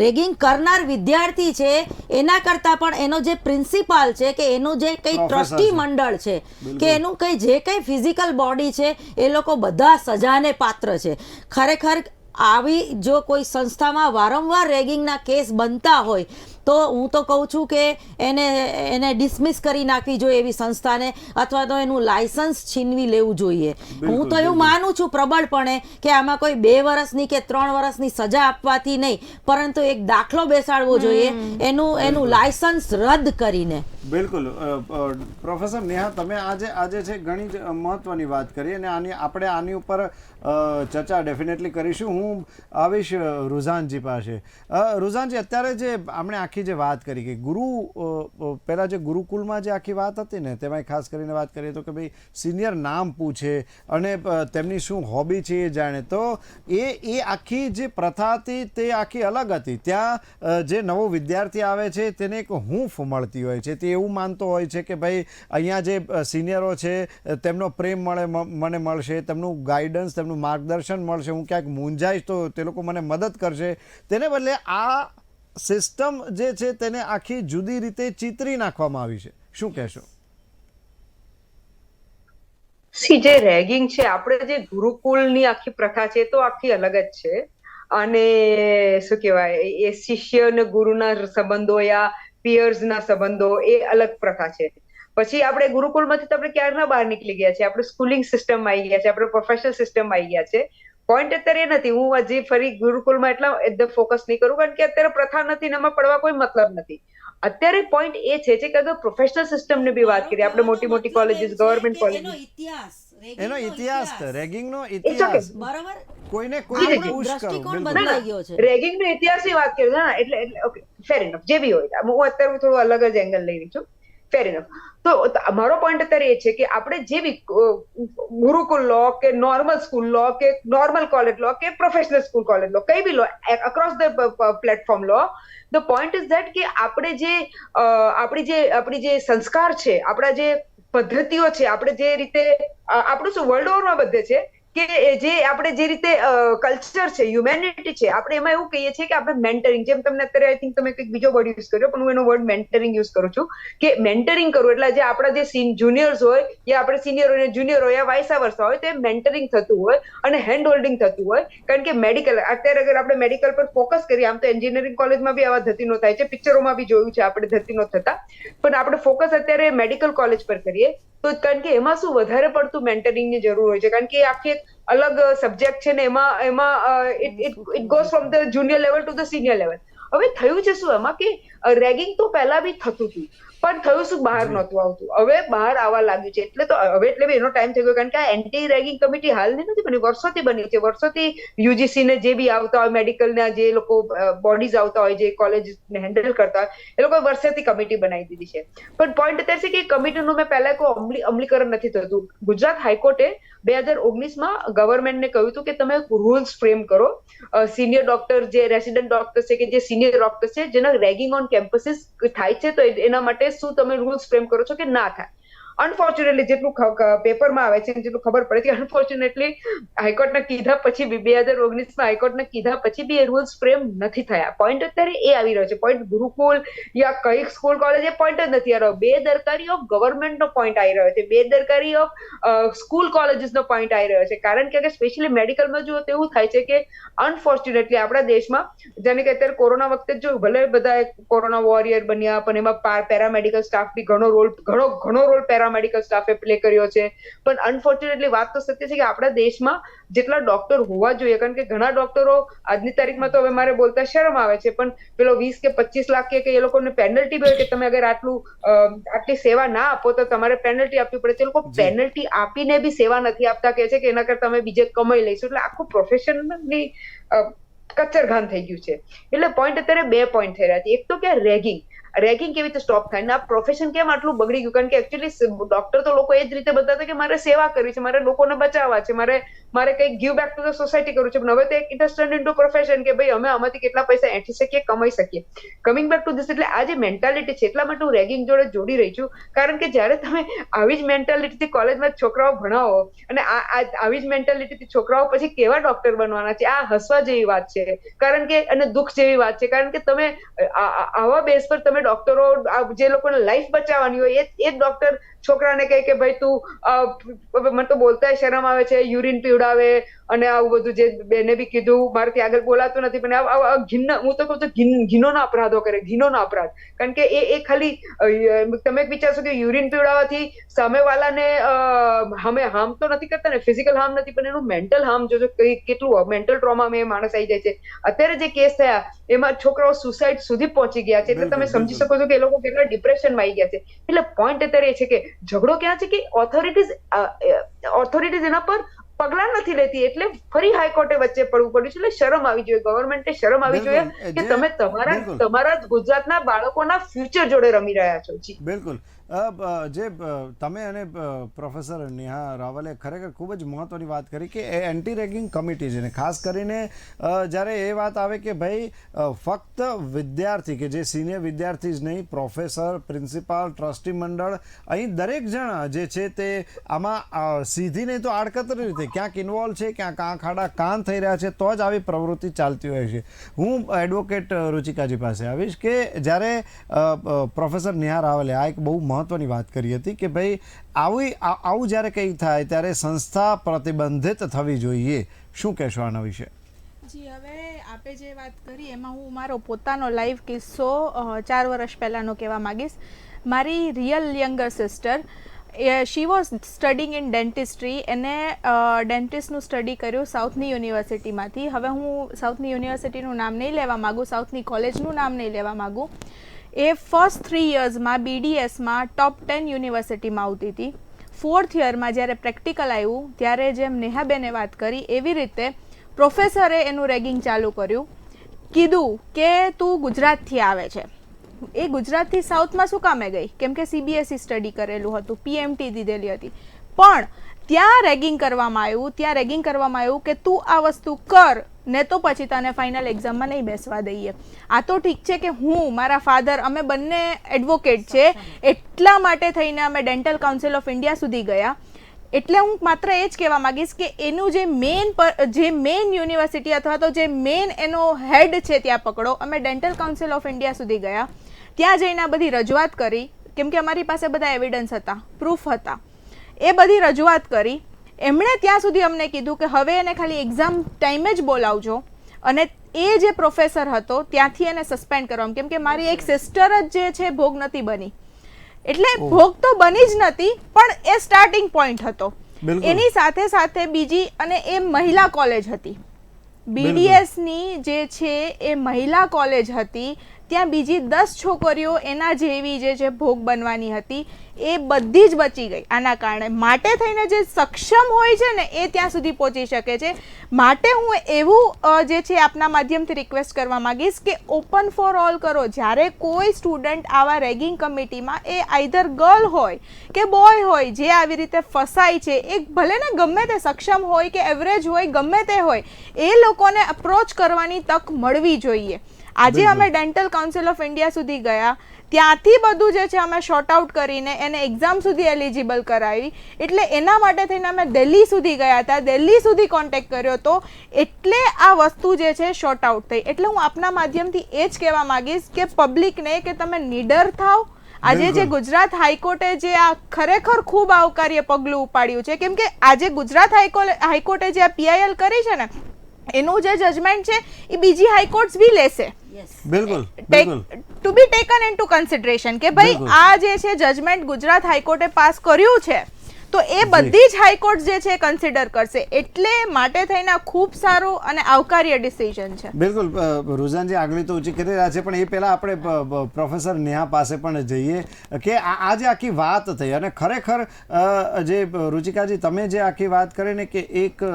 રેગિંગ કરનાર વિદ્યાર્થી છે એના કરતાં પણ એનો જે પ્રિન્સિપાલ છે કે એનું જે કંઈ ટ્રસ્ટી મંડળ છે કે એનું કંઈ જે કંઈ ફિઝિકલ બોડી છે એ લોકો બધા સજાને પાત્ર છે. ખરેખર આવી જો કોઈ સંસ્થામાં વારંવાર રેગિંગના કેસ બનતા હોય તો હું તો કહું છું કે એને ડિસમિસ કરી નાખવી જોઈએ એવી સંસ્થાને, અથવા તો એનું લાયસન્સ છીનવી લેવું જોઈએ. હું તો એવું માનું છું પ્રબળપણે કે આમાં કોઈ 2 વર્ષની કે 3 વર્ષની સજા આપવાથી નહીં, પરંતુ એક દાખલો બેસાડવો જોઈએ એનું લાયસન્સ રદ કરીને. બિલકુલ. પ્રોફેસર નેહા, તમે આજે છે ઘણી જ મહત્વની વાત કરી, અને આપણે આની ઉપર ચર્ચા ડેફિનેટલી કરીશું. હું આવીશ રુઝાનજી પાસે. રુઝાનજી, અત્યારે જે આપણે આખી જે વાત કરી કે પહેલાં જે ગુરુકુલમાં જે આખી વાત હતી ને તેમાં ખાસ કરીને વાત કરીએ તો કે ભાઈ સિનિયર નામ પૂછે અને તેમની શું હોબી છે એ જાણે, તો એ આખી જે પ્રથા હતી તે આખી અલગ હતી. ત્યાં જે નવો વિદ્યાર્થી આવે છે તેને એક હૂંફ મળતી હોય છે. તે એવું માનતો હોય છે કે ભાઈ અહીંયા જે સિનિયરો છે તેમનો પ્રેમ મને મળશે, તેમનું ગાઈડન્સ, તેમનું માર્ગદર્શન મળશે, હું ક્યાંક મૂંઝાઈશ તો તે લોકો મને મદદ કરશે. તેને બદલે આ સિસ્ટમ જે છે તેને આખી જુદી રીતે ચિતરી નાખવામાં આવી છે. શું કહેશો? જે રેગિંગ છે, આપણે જે ગુરુકુળની આખી પ્રથા છે તો આખી અલગ જ છે. અને શું કહેવાય, એ શિષ્ય અને ગુરુના સંબંધો યા પિયર્સના સંબંધો એ અલગ પ્રથા છે. પછી આપણે ગુરુકુળમાંથી તો આપણે ક્યારના બહાર નીકળી ગયા છે, આપણે સ્કૂલિંગ સિસ્ટમમાં આવી ગયા છે, આપણે પ્રોફેશનલ સિસ્ટમમાં આવી ગયા છે. પોઈન્ટ અત્યારે એ નથી, હું હજી ફરી ગુરુકુળમાં એટલા એકદમ ફોકસ નહીં કરું, કારણ કે અત્યારે પ્રથા નથી ને એમાં પડવા કોઈ મતલબ નથી. અત્યારે પોઈન્ટ એ છે કે અગર પ્રોફેશનલ સિસ્ટમની બી વાત કરીએ, આપણે મોટી કોલેજીસ, ગવર્મેન્ટ કોલેજીસ, એનો ઇતિહાસ, રેગિંગનો ઇતિહાસ, બરાબર, કોઈને દ્રષ્ટિકોણ બદલાઈ ગયો છે. રેગિંગનો ઇતિહાસની વાત કરીએ ના, એટલે ઓકે, ફેર ઇનફ, જે બી હોય. હું અત્યારે થોડું અલગ જ એંગલ લઈ રહી છું. ફેર ઇનફ. તો મારો પોઈન્ટ અત્યારે એ છે કે આપણે જે બી ગુરુકુલ લો કે નોર્મલ સ્કૂલ લો કે નોર્મલ કોલેજ લો કે પ્રોફેશનલ સ્કૂલ કોલેજ લો, કઈ બી લો, અક્રોસ ધ પ્લેટફોર્મ લો, ધ પોઈન્ટ ઇઝ ધેટ કે આપણી જે સંસ્કાર છે, આપણા જે પદ્ધતિઓ છે, આપણે જે રીતે આપણું શું વર્લ્ડ ઓવરમાં બધે છે કે જે આપણે જે રીતે કલ્ચર છે, હ્યુમેનિટી છે, આપણે એમાં એવું કહીએ છીએ કે આપણે મેન્ટરિંગ, જેમ તમને અત્યારે આઈ થિંક તમે કંઈક બીજો વર્ડ યુઝ કર્યો, પણ હું એનો વર્ડ મેન્ટરિંગ યુઝ કરું છું, કે મેન્ટરિંગ કરવું એટલે જે આપણા જે જુનિયર્સ હોય યા આપણે સિનિયર હોય જુનિયર હોય યા વાઇસા વર્સા હોય, તે મેન્ટરિંગ થતું હોય અને હેન્ડ હોલ્ડિંગ થતું હોય. કારણ કે મેડિકલ, અત્યારે અગર આપણે મેડિકલ પર ફોકસ કરીએ, આમ તો એન્જિનિયરિંગ કોલેજમાં બી આવા ધતીનો થાય છે, પિક્ચરોમાં બી જોયું છે આપણે ધતીનો થતા, પણ આપણે ફોકસ અત્યારે મેડિકલ કોલેજ પર કરીએ તો કારણ કે એમાં શું વધારે પડતું મેન્ટરિંગની જરૂર હોય છે, કારણ કે આખી અલગ સબ્જેક્ટ છે ને એમાં it goes from the junior level to the senior level. હવે થયું છે શું એમાં કે રેગિંગ તો પહેલા બી થતું હતું, પણ થયું શું, બહાર નહોતું આવતું. હવે બહાર આવવા લાગ્યું છે. એટલે તો હવે એટલે એનો ટાઈમ થઈ ગયો, કારણ કે આ એન્ટી રેગિંગ કમિટી હાલની નથી બની, વર્ષોથી બની છે. વર્ષોથી યુજીસી ને જે બી આવતા હોય, મેડિકલના જે લોકો બોડીઝ આવતા હોય, જે કોલેજ હેન્ડલ કરતા હોય, એ લોકો વર્ષોથી કમિટી બનાવી દીધી છે. પણ પોઈન્ટ અત્યારે છે કે કમિટીનું મેં પહેલા કોઈ અમલીકરણ નથી થતું. ગુજરાત હાઈકોર્ટે 2019માં ગવર્મેન્ટને કહ્યું હતું કે તમે રૂલ્સ ફ્રેમ કરો. સિનિયર ડોક્ટર, જે રેસિડન્ટ ડોક્ટર છે કે જે સિનિયર ડોક્ટર છે, જેના રેગિંગ ઓન કેમ્પસીસ થાય છે, તો એના માટે શું તમે રૂલ્સ ફ્રેમ કરો છો કે ના થાય. અનફોર્ચ્યુનેટલી જેટલું પેપરમાં આવે છે, જેટલું ખબર પડે છે, અનફોર્ચ્યુનેટલી હાઈકોર્ટના કીધા પછી બી 2019માં હાઈકોર્ટના કીધા પછી બી એ રૂલ્સ ફ્રેમ નથી થયા. પોઈન્ટ અત્યારે એ આવી રહ્યો છે. પોઈન્ટ ગુરુકુલ યા કઈ સ્કૂલ કોલેજ, એ પોઈન્ટ જ નથી આવી રહ્યો. બેદરકારી ઓફ ગવર્મેન્ટનો પોઈન્ટ આવી રહ્યો છે, બેદરકારી ઓફ સ્કૂલ કોલેજીસનો પોઈન્ટ આવી રહ્યો છે. કારણ કે સ્પેશિયલી મેડિકલમાં જુઓ તો એવું થાય છે કે અનફોર્ચ્યુનેટલી આપણા દેશમાં, જેને કે અત્યારે કોરોના વખતે જો ભલે બધા કોરોના વોરિયર બન્યા, પણ એમાં પેરામેડિકલ સ્ટાફ બી ઘણો રોલ પેરામેડિકલ સ્ટાફે પ્લે કર્યો છે. પણ અનફોર્ચ્યુનેટલી વાત તો સત્ય છે કે આપણા દેશમાં જેટલા ડોક્ટર હોવા જોઈએ, કારણ કે ઘણા ડોક્ટરો આજની તારીખમાં તો હવે મારે બોલતા શરમ આવે છે, પણ પેલો 20 કે 25 લાખ કે એ લોકોને પેનલ્ટી હોય કે તમે અગર આટલી સેવા ના આપો તો તમારે પેનલ્ટી આપવી પડે. તે લોકો પેનલ્ટી આપીને બી સેવા નથી આપતા, કહે છે કે એના કરતા અમે બીજે કમાઈ લઈશું. એટલે આખું પ્રોફેશનની કચ્ચરઘાન થઈ ગયું છે. એટલે પોઈન્ટ અત્યારે 2 પોઈન્ટ થઈ રહ્યા છે. એક તો કે રેગિંગ કેવી રીતે સ્ટોપ થાય ને આ પ્રોફેશન કેમ આટલું બગડી ગયું. કારણ કે એકચ્યુઅલી ડોક્ટર તો લોકો એ જ રીતે બતાવતા કે મારે સેવા કરવી છે, મારે લોકોને બચાવવા છે, મારે કંઈક give back to the society કરવું છે. પણ હવે તો એક ઇટ ટર્ન ઇન્ટુ પ્રોફેશન કે ભાઈ અમે આમાંથી કેટલા પૈસા એંઠી શકીએ, કમાઈ શકીએ. કમિંગ બેક ટુ ધીસ, એટલે આ જે મેન્ટાલિટી છે, એટલા માટે હું રેગિંગ જોડે જોડી રહી છું. કારણ કે જ્યારે તમે આવી જ મેન્ટાલિટીથી કોલેજમાં છોકરાઓ ભણાવો અને આવી જ મેન્ટાલિટીથી છોકરાઓ પછી કેવા ડોક્ટર બનવાના છે, આ હસવા જેવી વાત છે. કારણ કે અને દુઃખ જેવી વાત છે. કારણ કે તમે આવા બેઝ પર તમે ડોક્ટરો જે લોકોને લાઈફ બચાવવાની હોય એ જ ડોક્ટર છોકરાને કહે કે ભાઈ તું, મને તો બોલતા શરમ આવે છે, યુરિન પીવડાવે અને આવું બધું. જે બેને બી કીધું, મારાથી આગળ બોલાતું નથી, પણ હું તો કહું તો ઘીનોના અપરાધો કરે, ઘીનોના અપરાધ. કારણ કે એ ખાલી તમે વિચારશો કે યુરિન પીવડાવવાથી સામેવાલાને હાર્મ તો નથી કરતા ને, ફિઝિકલ હાર્મ નથી, પણ એનું મેન્ટલ હાર્મ જોજો કેટલું મેન્ટલ ટ્રોમામાં એ માણસ આવી જાય છે. અત્યારે જે કેસ થયા એમાં છોકરાઓ સુસાઇડ સુધી પહોંચી ગયા છે. એટલે તમે સમજી શકો છો કે એ લોકો કેટલા ડિપ્રેશનમાં આવી ગયા છે. એટલે પોઈન્ટ અત્યારે એ છે કે ઝઘડો ક્યાં છે કે ઓથોરિટીઝ એના પર પગલા નથી લેતી. એટલે ફરી હાઈકોર્ટે વચ્ચે પડવું પડ્યું છે. એટલે શરમ આવી જોઈએ, ગવર્મેન્ટે શરમ આવી જોઈએ કે તમે તમારા ગુજરાતના બાળકોના ફ્યુચર જોડે રમી રહ્યા છો. જી બિલકુલ. જે તમે અને પ્રોફેસર નેહા રાવલે ખરેખર ખૂબ જ મહત્વની વાત કરી કે એન્ટી રેગિંગ કમિટી છે ને, ખાસ કરીને જ્યારે એ વાત આવે કે ભાઈ ફક્ત વિદ્યાર્થી કે જે સિનિયર વિદ્યાર્થી જ નહીં, પ્રોફેસર, પ્રિન્સિપાલ, ટ્રસ્ટી મંડળ, અહીં દરેક જણ જે છે તે આમાં સીધી નહીં તો આડકતરી રીતે ક્યાંક ઇન્વોલ્વ છે, ક્યાંક આંખ આડા કાન થઈ રહ્યા છે, તો જ આવી પ્રવૃત્તિ ચાલતી હોય છે. હું એડવોકેટ રુચિકાજી પાસે આવીશ કે જ્યારે પ્રોફેસર નેહા રાવલે આ એક બહુ મહત્વની વાત કરી હતી કે ભાઈ આવું જ્યારે કંઈ થાય ત્યારે સંસ્થા પ્રતિબંધિત થવી જોઈએ. શું કહેશો આના વિશે? જી, હવે આપે જે વાત કરી એમાં હું મારો પોતાનો લાઈવ કિસ્સો 4 વર્ષ પહેલાંનો કહેવા માગીશ. મારી real younger sister, she was studying in dentistry. એને ડેન્ટિસ્ટનું સ્ટડી કર્યું સાઉથની યુનિવર્સિટીમાંથી. હવે હું સાઉથની યુનિવર્સિટીનું નામ નહીં લેવા માગું, સાઉથની કોલેજનું નામ નહીં લેવા માગું. એ ફર્સ્ટ 3 યર્સમાં BDSમાં ટોપ 10 યુનિવર્સિટીમાં આવતી હતી. 4th યરમાં જ્યારે પ્રેક્ટિકલ આવ્યું ત્યારે જેમ નેહાબેને વાત કરી એવી રીતે પ્રોફેસરે એનું રેગિંગ ચાલુ કર્યું. કીધું કે તું ગુજરાતથી આવે છે. એ ગુજરાતથી સાઉથમાં શું કામે ગઈ? કેમ કે CBSE સ્ટડી કરેલું હતું, PMT દીધેલી હતી. પણ ત્યાં રેગિંગ કરવામાં આવ્યું કે તું આ વસ્તુ કર ને તો પછી તને ફાઇનલ એક્ઝામમાં નહીં બેસવા દઈએ. આ તો ઠીક છે કે હું, મારા ફાધર, અમે બંને એડવોકેટ છે, એટલા માટે થઈને અમે ડેન્ટલ કાઉન્સિલ ઓફ ઇન્ડિયા સુધી ગયા. એટલે હું માત્ર એ જ કહેવા માંગીશ કે એનું જે મેઇન યુનિવર્સિટી અથવા તો જે મેઇન એનો હેડ છે ત્યાં પકડો. અમે ડેન્ટલ કાઉન્સિલ ઓફ ઇન્ડિયા સુધી ગયા, ત્યાં જઈને બધી રજૂઆત કરી, કેમ કે અમારી પાસે બધા એવિડન્સ હતા, પ્રૂફ હતા. એ બધી રજૂઆત કરી. એમણે ત્યાં સુધી અમને કીધું કે હવે એને ખાલી એક્ઝામ ટાઈમે જ બોલાવજો અને એ જે પ્રોફેસર હતો ત્યાંથી એને સસ્પેન્ડ કરવામાં, કેમ કે મારી એક સિસ્ટર જ જે છે ભોગ નથી બની. એટલે ભોગ તો બની જ નથી, પણ એ સ્ટાર્ટિંગ પોઈન્ટ હતો. એની સાથે સાથે બીજી, અને એ મહિલા કોલેજ હતી, BDSની જે છે એ મહિલા કોલેજ હતી. ત્યાં બીજી 10 છોકરીઓ એના જેવી જે છે ભોગ બનવાની હતી એ બધી જ બચી ગઈ આના કારણે. માટે થઈને જે સક્ષમ હોય છે ને એ ત્યાં સુધી પહોંચી શકે છે. માટે હું એવું જે છે આપના માધ્યમથી રિક્વેસ્ટ કરવા માંગીશ કે ઓપન ફોર ઓલ કરો. જ્યારે કોઈ સ્ટુડન્ટ આવા રેગિંગ કમિટીમાં એ આઈધર ગર્લ હોય કે બોય હોય જે આવી રીતે ફસાય છે, એ ભલે ને ગમે તે સક્ષમ હોય કે એવરેજ હોય, ગમે તે હોય, એ લોકોને અપ્રોચ કરવાની તક મળવી જોઈએ. આજે અમે ડેન્ટલ કાઉન્સિલ ઓફ ઇન્ડિયા સુધી ગયા, ત્યાંથી બધું જે છે અમે શોર્ટ આઉટ કરીને એને એક્ઝામ સુધી એલિજિબલ કરાવી. એટલે એના માટે થઈને અમે દિલ્હી સુધી ગયા હતા, દિલ્હી સુધી કોન્ટેક્ટ કર્યો હતો, એટલે આ વસ્તુ જે છે શોર્ટ આઉટ થઈ. એટલે હું આપના માધ્યમથી એ જ કહેવા માંગીશ કે પબ્લિકને કે તમે નિડર થાવ. આજે જે ગુજરાત હાઈકોર્ટે જે આ ખરેખર ખૂબ આવકાર્ય પગલું ઉપાડ્યું છે, કેમ કે આજે ગુજરાત હાઈકોર્ટે જે આ PIL કરી છે ને એનું જે જજમેન્ટ છે એ બીજી હાઈકોર્ટ્સ બી લેશે. બિલકુલ બિલકુલ to be taken into consideration કે ભાઈ આ જે છે જજમેન્ટ ગુજરાત હાઈકોર્ટે પાસ કર્યું છે તો એ બધી જ હાઈકોર્ટ જે છે કન્સિડર કરશે. એટલે માટે થઈને ખૂબ સારું અને આવકાર્ય ડિસિઝન છે. બિલકુલ રુઝાનજી આગળ તો ઊંચી કરી રહ્યા છે, પણ એ પહેલા આપણે પ્રોફેસર નેહા પાસે પણ જઈએ કે આ જે આખી વાત થઈ અને ખરેખર જે રુચિકાજી તમે જે આખી વાત કરીને કે એક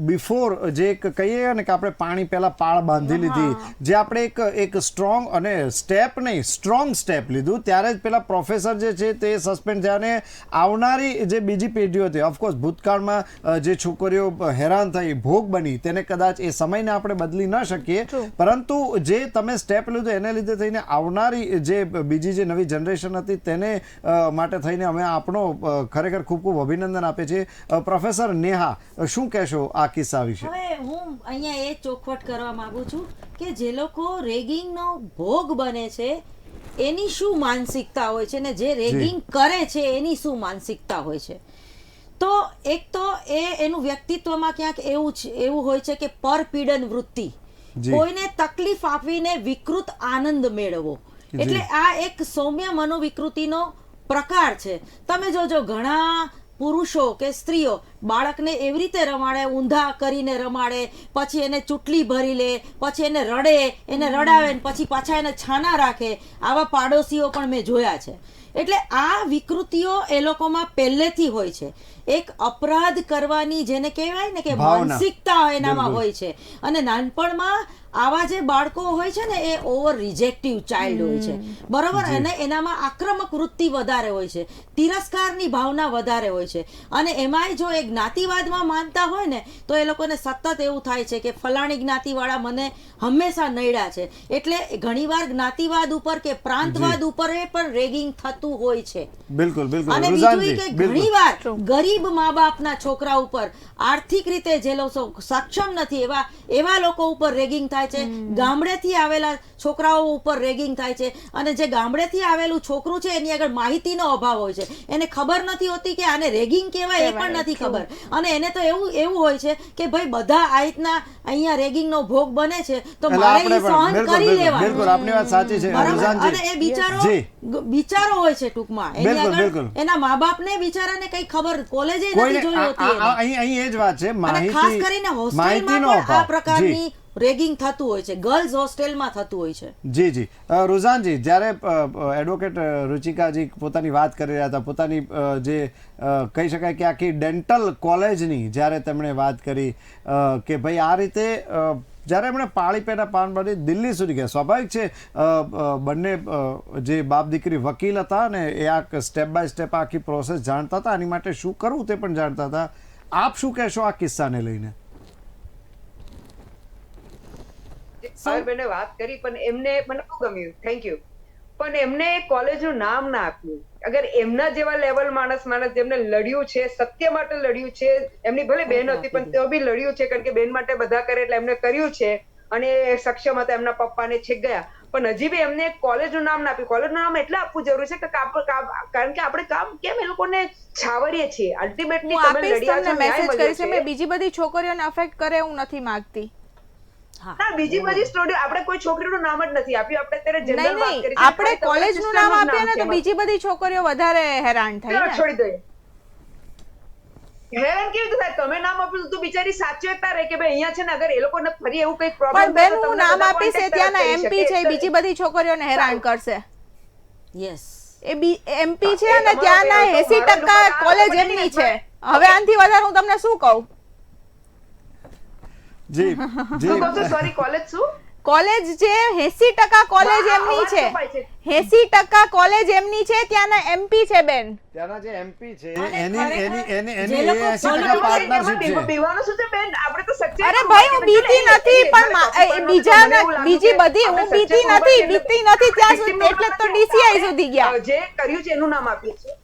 બિફોર જે એક કહીએ ને કે આપણે પાણી પહેલા પાળ બાંધી લીધી, જે આપણે એક સ્ટ્રોંગ અને સ્ટ્રોંગ સ્ટેપ લીધું, ત્યારે જ પેલા પ્રોફેસર જે છે તે સસ્પેન્ડ થયા. અને આવનારી જે બીજી પેઢીઓ હતી, ઓફકોર્સ ભૂતકાળમાં જે છોકરીઓ હેરાન થઈ ભોગ બની તેને કદાચ એ સમયને આપણે બદલી ન શકીએ, પરંતુ જે તમે સ્ટેપ લીધું એને લીધે થઈને આવનારી જે બીજી જે નવી જનરેશન હતી તેને માટે થઈને અમે આપણો ખરેખર ખૂબ ખૂબ અભિનંદન આપીએ છીએ. પ્રોફેસર નેહા, શું કહેશો આ કિસ્સા વિશે? હવે હું અહીંયા એ ચોખવટ કરવા માંગુ છું કે જે લોકો રેગિંગનો ભોગ બને છે એની શું માનસિકતા હોય છે ને જે રેગિંગ કરે છે એની શું માનસિકતા હોય છે. તો એક તો એનું વ્યક્તિત્વમાં ક્યાંક એવું હોય છે કે પરપીડન વૃત્તિ, કોઈને તકલીફ આપીને વિકૃત આનંદ મેળવવો, એટલે આ એક સૌમ્ય મનોવિકૃતિનો પ્રકાર છે. તમે જોજો ઘણા પુરુષો કે સ્ત્રીઓ બાળકને એવી રીતે રમાડે, ઊંધા કરીને રમાડે, પછી એને ચૂંટલી ભરી લે, પછી એને રડે, એને રડાવે, પછી પાછા એને છાના રાખે. આવા પાડોશીઓ પણ મેં જોયા છે. એટલે આ વિકૃતિઓ એ લોકોમાં પહેલેથી હોય છે. એક અપરાધ કરવાની જેને કહેવાય ને કે માનસિકતા એનામાં હોય છે. અને નાનપણમાં આવા જે બાળકો હોય છે ને એ ઓવર રિજેક્ટિવ ચાઇલ્ડ હોય છે, બરોબર. અને એનામાં આક્રમક વૃત્તિ વધારે હોય છે, તિરસ્કારની ભાવના વધારે હોય છે. અને એમાંય જો એ જ્ઞાતિવાદમાં માનતા હોય ને તો એ લોકોને સતત એવું થાય છે કે ફલાણી જ્ઞાતિવાળા મને હંમેશા નડ્યા છે. એટલે ઘણીવાર જ્ઞાતિવાદ ઉપર કે પ્રાંતવાદ ઉપર એ પણ રેગિંગ થતું હોય છે. બિલકુલ બિલકુલ. અને બીજું કે ઘણીવાર ગરીબ મા બાપના છોકરા ઉપર, આર્થિક રીતે જે લોકો સક્ષમ નથી એવા લોકો ઉપર રેગિંગ થાય છે. ગામડેથી આવેલા છોકરાઓ ઉપર રેગિંગ થાય છે. અને જે ગામડેથી આવેલું છોકરું છે એની આગળ માહિતીનો અભાવ હોય છે, એને ખબર નથી હોતી કે આને રેગિંગ કહેવાય, એ પણ નથી ખબર. અને એને તો એવું હોય છે કે ભાઈ બધા આ રીતના અહીંયા રેગિંગનો ભોગ બને છે તો મારે એ સહન કરી લેવાનું. બિલકુલ આપની વાત સાચી છે. અને એ બિચારો હોય છે ટૂંકમાં, એની આગળ એના મા બાપને બિચારાને કઈ ખબર કોલેજે નથી જોઈ હોતી. અહીં એ જ વાત છે, ખાસ કરીને હોસ્ટેલમાં આ પ્રકારની રેગિંગ થતું હોય છે, ગર્લ્સ હોસ્ટેલમાં થતું હોય છે. જી જી. રુઝાનજી, જ્યારે એડવોકેટ રુચિકાજી પોતાની વાત કરી રહ્યા હતા, પોતાની જે કહી શકાય કે આખી ડેન્ટલ કોલેજની જ્યારે તેમણે વાત કરી કે ભાઈ આ રીતે જ્યારે એમણે પાળી પેટા પાન બાંધી દિલ્હી સુધી ગયા, સ્વાભાવિક છે બંને જે બાપ દીકરી વકીલ હતા ને એ આ સ્ટેપ બાય સ્ટેપ આખી પ્રોસેસ જાણતા હતા, આની માટે શું કરવું તે પણ જાણતા હતા. આપ શું કહેશો આ કિસ્સાને લઈને? બેને વાત કરી પણ એમને મને બહુ ગમ્યું, થેન્ક યુ. પણ એમને કોલેજનું નામ ના આપ્યું. અગર એમના જેવા લેવલ માણસ જેમને લડ્યું છે, સત્ય માટે લડ્યું છે, એમની ભલે બહેન હતી પણ તેઓ બી લડ્યું છે, કારણ કે બહેન માટે બધા કરે એટલે એમને કર્યું છે. અને સક્ષમ હતા, એમના પપ્પાને છેક ગયા, પણ હજી બી એમને કોલેજનું નામ ના આપ્યું. કોલેજનું નામ એટલે આપવું જરૂરી છે કે કારણ કે આપણે કામ કેમ એ લોકોને છાવરીએ છીએ. અલ્ટિમેટલી તમે લડ્યા છો, મેસેજ કરીશ મેં બીજી બધી છોકરીઓને અફેક્ટ કરે હું નથી માંગતી. ના, બીજી બધી સ્ટુડિયો આપણે કોઈ છોકરીનું નામ જ નથી આપ્યું. આપણે અત્યારે જનરલ વાત કરી છે. આપણે કોલેજનું નામ આપીએ ને તો બીજી બધી છોકરીઓ વધારે હેરાન થાય ને. છોડી દઈએ. હેરાન કેવી રીતે થાય? તમે નામ આપ્યું તો બિચારી સાચવતા રહે કે ભાઈ અહીંયા છે ને અગર એ લોકોને ફરી એવું કંઈક પણ પ્રોબ્લેમ બેન હું નામ આપીશ એ ત્યાંના એમપી છે, એ બીજી બધી છોકરીઓને હેરાન કરશે. યસ, એ એમપી છે અને ત્યાંના 80% કોલેજ એમની છે. હવે આનાથી વધારે હું તમને શું કહું? જી જી સોરી, કોલેજ શું? કોલેજ જે 80% કોલેજ એમની છે, 80% કોલેજ એમની છે, ત્યાંના એમપી છે બેન. ત્યાંના જે એમપી છે અને એની ખરેખર એની એની જે એની લોકો 80% પાર્ટનરશિપ છે. બીવાનું શું છે બેન? આપણે તો સચ્ચાઈ અરે ભાઈ હું બીતી નથી, પણ બીજી બધી હું બીતી નથી ત્યાં સુધી, એટલે તો DCI સુધી ગયા. જે કર્યું છે એનું નામ આપીએ છીએ.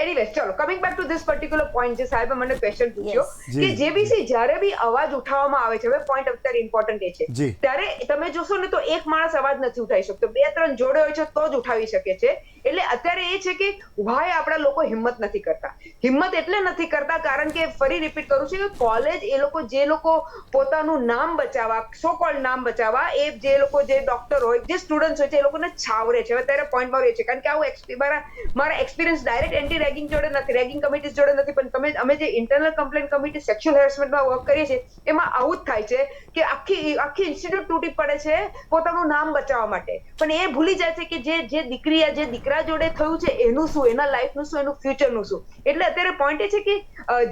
એનીવેઝ, ચલો coming back to this particular point, જે સાહેબે મને ક્વેશ્ચન પૂછ્યો કે જેબીસી જ્યારે બી અવાજ ઉઠાવવામાં આવે છે, હવે પોઈન્ટ અત્યારે ઇમ્પોર્ટન્ટ એ છે, ત્યારે તમે જોશો ને તો એક માણસ અવાજ નથી ઉઠાવી શકતો, 2-3 જોડે હોય છે તો જ ઉઠાવી શકે છે. એટલે અત્યારે એ છે કે ભાઈ આપણા લોકો હિંમત નથી કરતા. હિંમત એટલે નથી કરતા કારણ કે ફરી રિપીટ કરું છું કે કોલેજ એ લોકો જે લોકો પોતાનું નામ બચાવવા, સો કોલ્ડ નામ બચાવવા, એ જે લોકો જે ડોક્ટર હોય, જે સ્ટુડન્ટ્સ હોય છે, એ લોકોને છાવરે છે. અત્યારે પોઈન્ટ મારો એ છે કારણ કે આવું મારા એક્સપિરિયન્સ ડાયરેક્ટ એન્ટી રેગિંગ જોડે નથી, રેગિંગ કમિટીઝ જોડે નથી, પણ અમે જે ઇન્ટરનલ કમ્પ્લેન્ટ કમિટી સેક્સ્યુઅલ હેરેસમેન્ટમાં વર્ક કરીએ છીએ એમાં આવું જ થાય છે કે આખી ઇન્સ્ટિટ્યૂટ તૂટી પડે છે પોતાનું નામ બચાવવા માટે, પણ એ ભૂલી જાય છે કે જે દીકરી જે દીકરા જોડે થયું છે એનું શું, એના લાઈફનું શું, એનું ફ્યુચરનું શું. એટલે અત્યારે પોઈન્ટ એ છે કે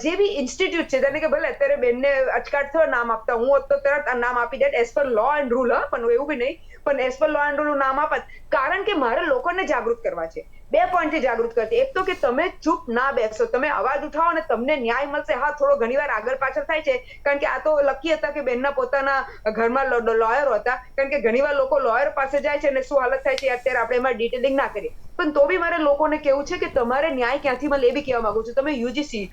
જે બી ઇન્સ્ટિટ્યૂટ છે, જેને કે ભલે અત્યારે બેનને અચકાટ થયો નામ આપતા, હું તો તરત નામ આપી that as per law and rule, પણ એવું બી નહીં, પણ as per law and rule નામ આપત, કારણ કે મારે લોકોને જાગૃત કરવા છે. 2 પોઈન્ટથી જાગૃત કરતી. એક તો કે તમે ચૂપ ના બેસો, તમે અવાજ ઉઠાવો ને તમને ન્યાય મળશે. હા, થોડો ઘણીવાર આગળ પાછળ થાય છે કારણ કે આ તો લકી હતા કે બેનના પોતાના ઘરમાં લોયરો હતા, કારણ કે ઘણીવાર લોકો લોયર પાસે જાય છે અને શું હાલત થાય છે અત્યારે આપણે એમાં ડિટેલિંગ ના કરીએ, પણ તો બી મારે લોકોને કેવું છે કે તમારે ન્યાય ક્યાંથી મળે એ બી કહેવા માંગુ છું. તમે યુજીસી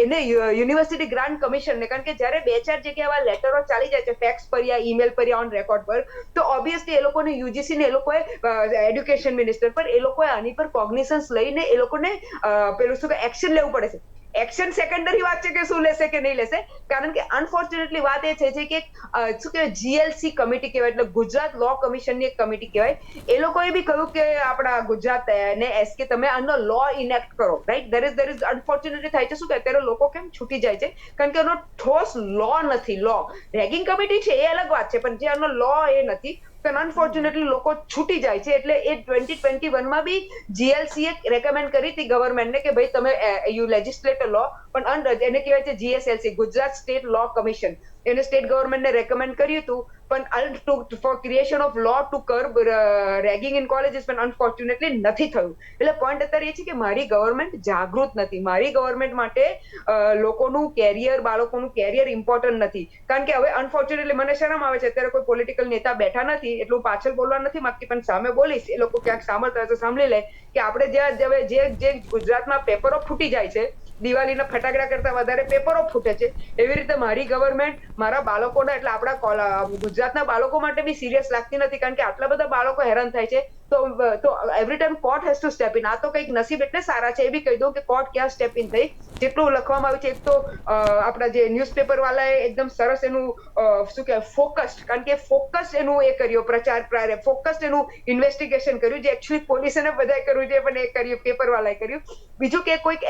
એને યુનિવર્સિટી ગ્રાન્ટ કમિશનને, કારણ કે જ્યારે 2-4 જગ્યાએ આવા લેટરો ચાલી જાય છે, ફેક્સ પર યા ઈમેલ પર યા ઓન રેકોર્ડ પર, તો ઓબ્વિયસલી એ લોકોને યુજીસી ને એ લોકોએ એડ્યુકેશન મિનિસ્ટર પર એ લોકોએ આની પર કોગ્નિસન્સ લઈને એ લોકોને પેલું શું કે એક્શન લેવું પડે છે. એક્શન સેકન્ડરી વાત છે કે શું લેશે કે નહીં લેશે, કારણ કે અનફોર્ચ્યુનેટલી વાત એ છે કે શું કહેવાય જીએલસી કમિટી કહેવાય, એટલે ગુજરાત લો કમિશનની એક કમિટી કહેવાય, એ લોકોએ બી કહ્યું કે આપણા ગુજરાત ને એસકે તમે આનો લો ઇનેક્ટ કરો, રાઈટ. દેર ઇઝ અનફોર્ચ્યુનેટલી થાય છે શું કે અત્યારે લોકો કેમ છૂટી જાય છે કારણ કે એનો ઠોસ લો નથી. લો રેગિંગ કમિટી છે એ અલગ વાત છે, પણ જે આનો લો એ નથી, પણ અનફોર્ચ્યુનેટલી લોકો છૂટી જાય છે. એટલે એ 2021માં બી જીએલસીએ રેકમેન્ડ કરી હતી ગવર્મેન્ટને કે ભાઈ તમે યુ લેજિસ્લેટ લો, પણ એને કહેવાય છે GSLC, Gujarat state law commission, એને સ્ટેટ ગવર્મેન્ટને રેકમેન્ડ કર્યું હતું પણ for creation of law to curb ragging in colleges, પણ અનફોર્ચ્યુનેટલી નથી થયું. એટલે પોઈન્ટ અત્યારે એ છે કે મારી ગવર્મેન્ટ જાગૃત નથી. મારી ગવર્મેન્ટ માટે લોકોનું કેરિયર, બાળકોનું કેરિયર ઇમ્પોર્ટન્ટ નથી, કારણ કે હવે અનફોર્ચ્યુનેટલી મને શરમ આવે છે અત્યારે કોઈ પોલિટિકલ નેતા બેઠા નથી, એટલું પાછળ બોલવા નથી માંગતી, પણ સામે બોલીશ, એ લોકો ક્યાંક સાંભળતા હશે સાંભળી લે કે આપણે જે ગુજરાતમાં પેપરો ફૂટી જાય છે, દિવાળીના ફટાકડા કરતા વધારે પેપરો ફૂટે છે, એવી રીતે મારી ગવર્મેન્ટ મારા બાળકોના, એટલે આપણા ગુજરાતના બાળકો માટે બી સિરિયસ લાગતી નથી, કારણ કે આટલા બધા બાળકો હેરાન થાય છે. તો every time court has to step in. આ તો કંઈક નસીબ એટલે સારા છે, એ બી કહી દઉં કે કોર્ટ ક્યાં સ્ટેપ ઇન થઈ. જેટલું લખવામાં આવ્યું છે, એક તો આપણા જે ન્યૂઝપેપર વાળાએ એકદમ સરસ એનું શું કહેવાય ફોકસ્ડ, કારણ કે ફોકસ એનું એ કર્યો પ્રચાર, ફોકસ્ડ એનું ઇન્વેસ્ટિગેશન કર્યું, જે એકચ્યુઅલી પોલીસને બધાએ કરવું જોઈએ પણ એ કર્યું, પેપર વાળાએ કર્યું. બીજું કે કોઈક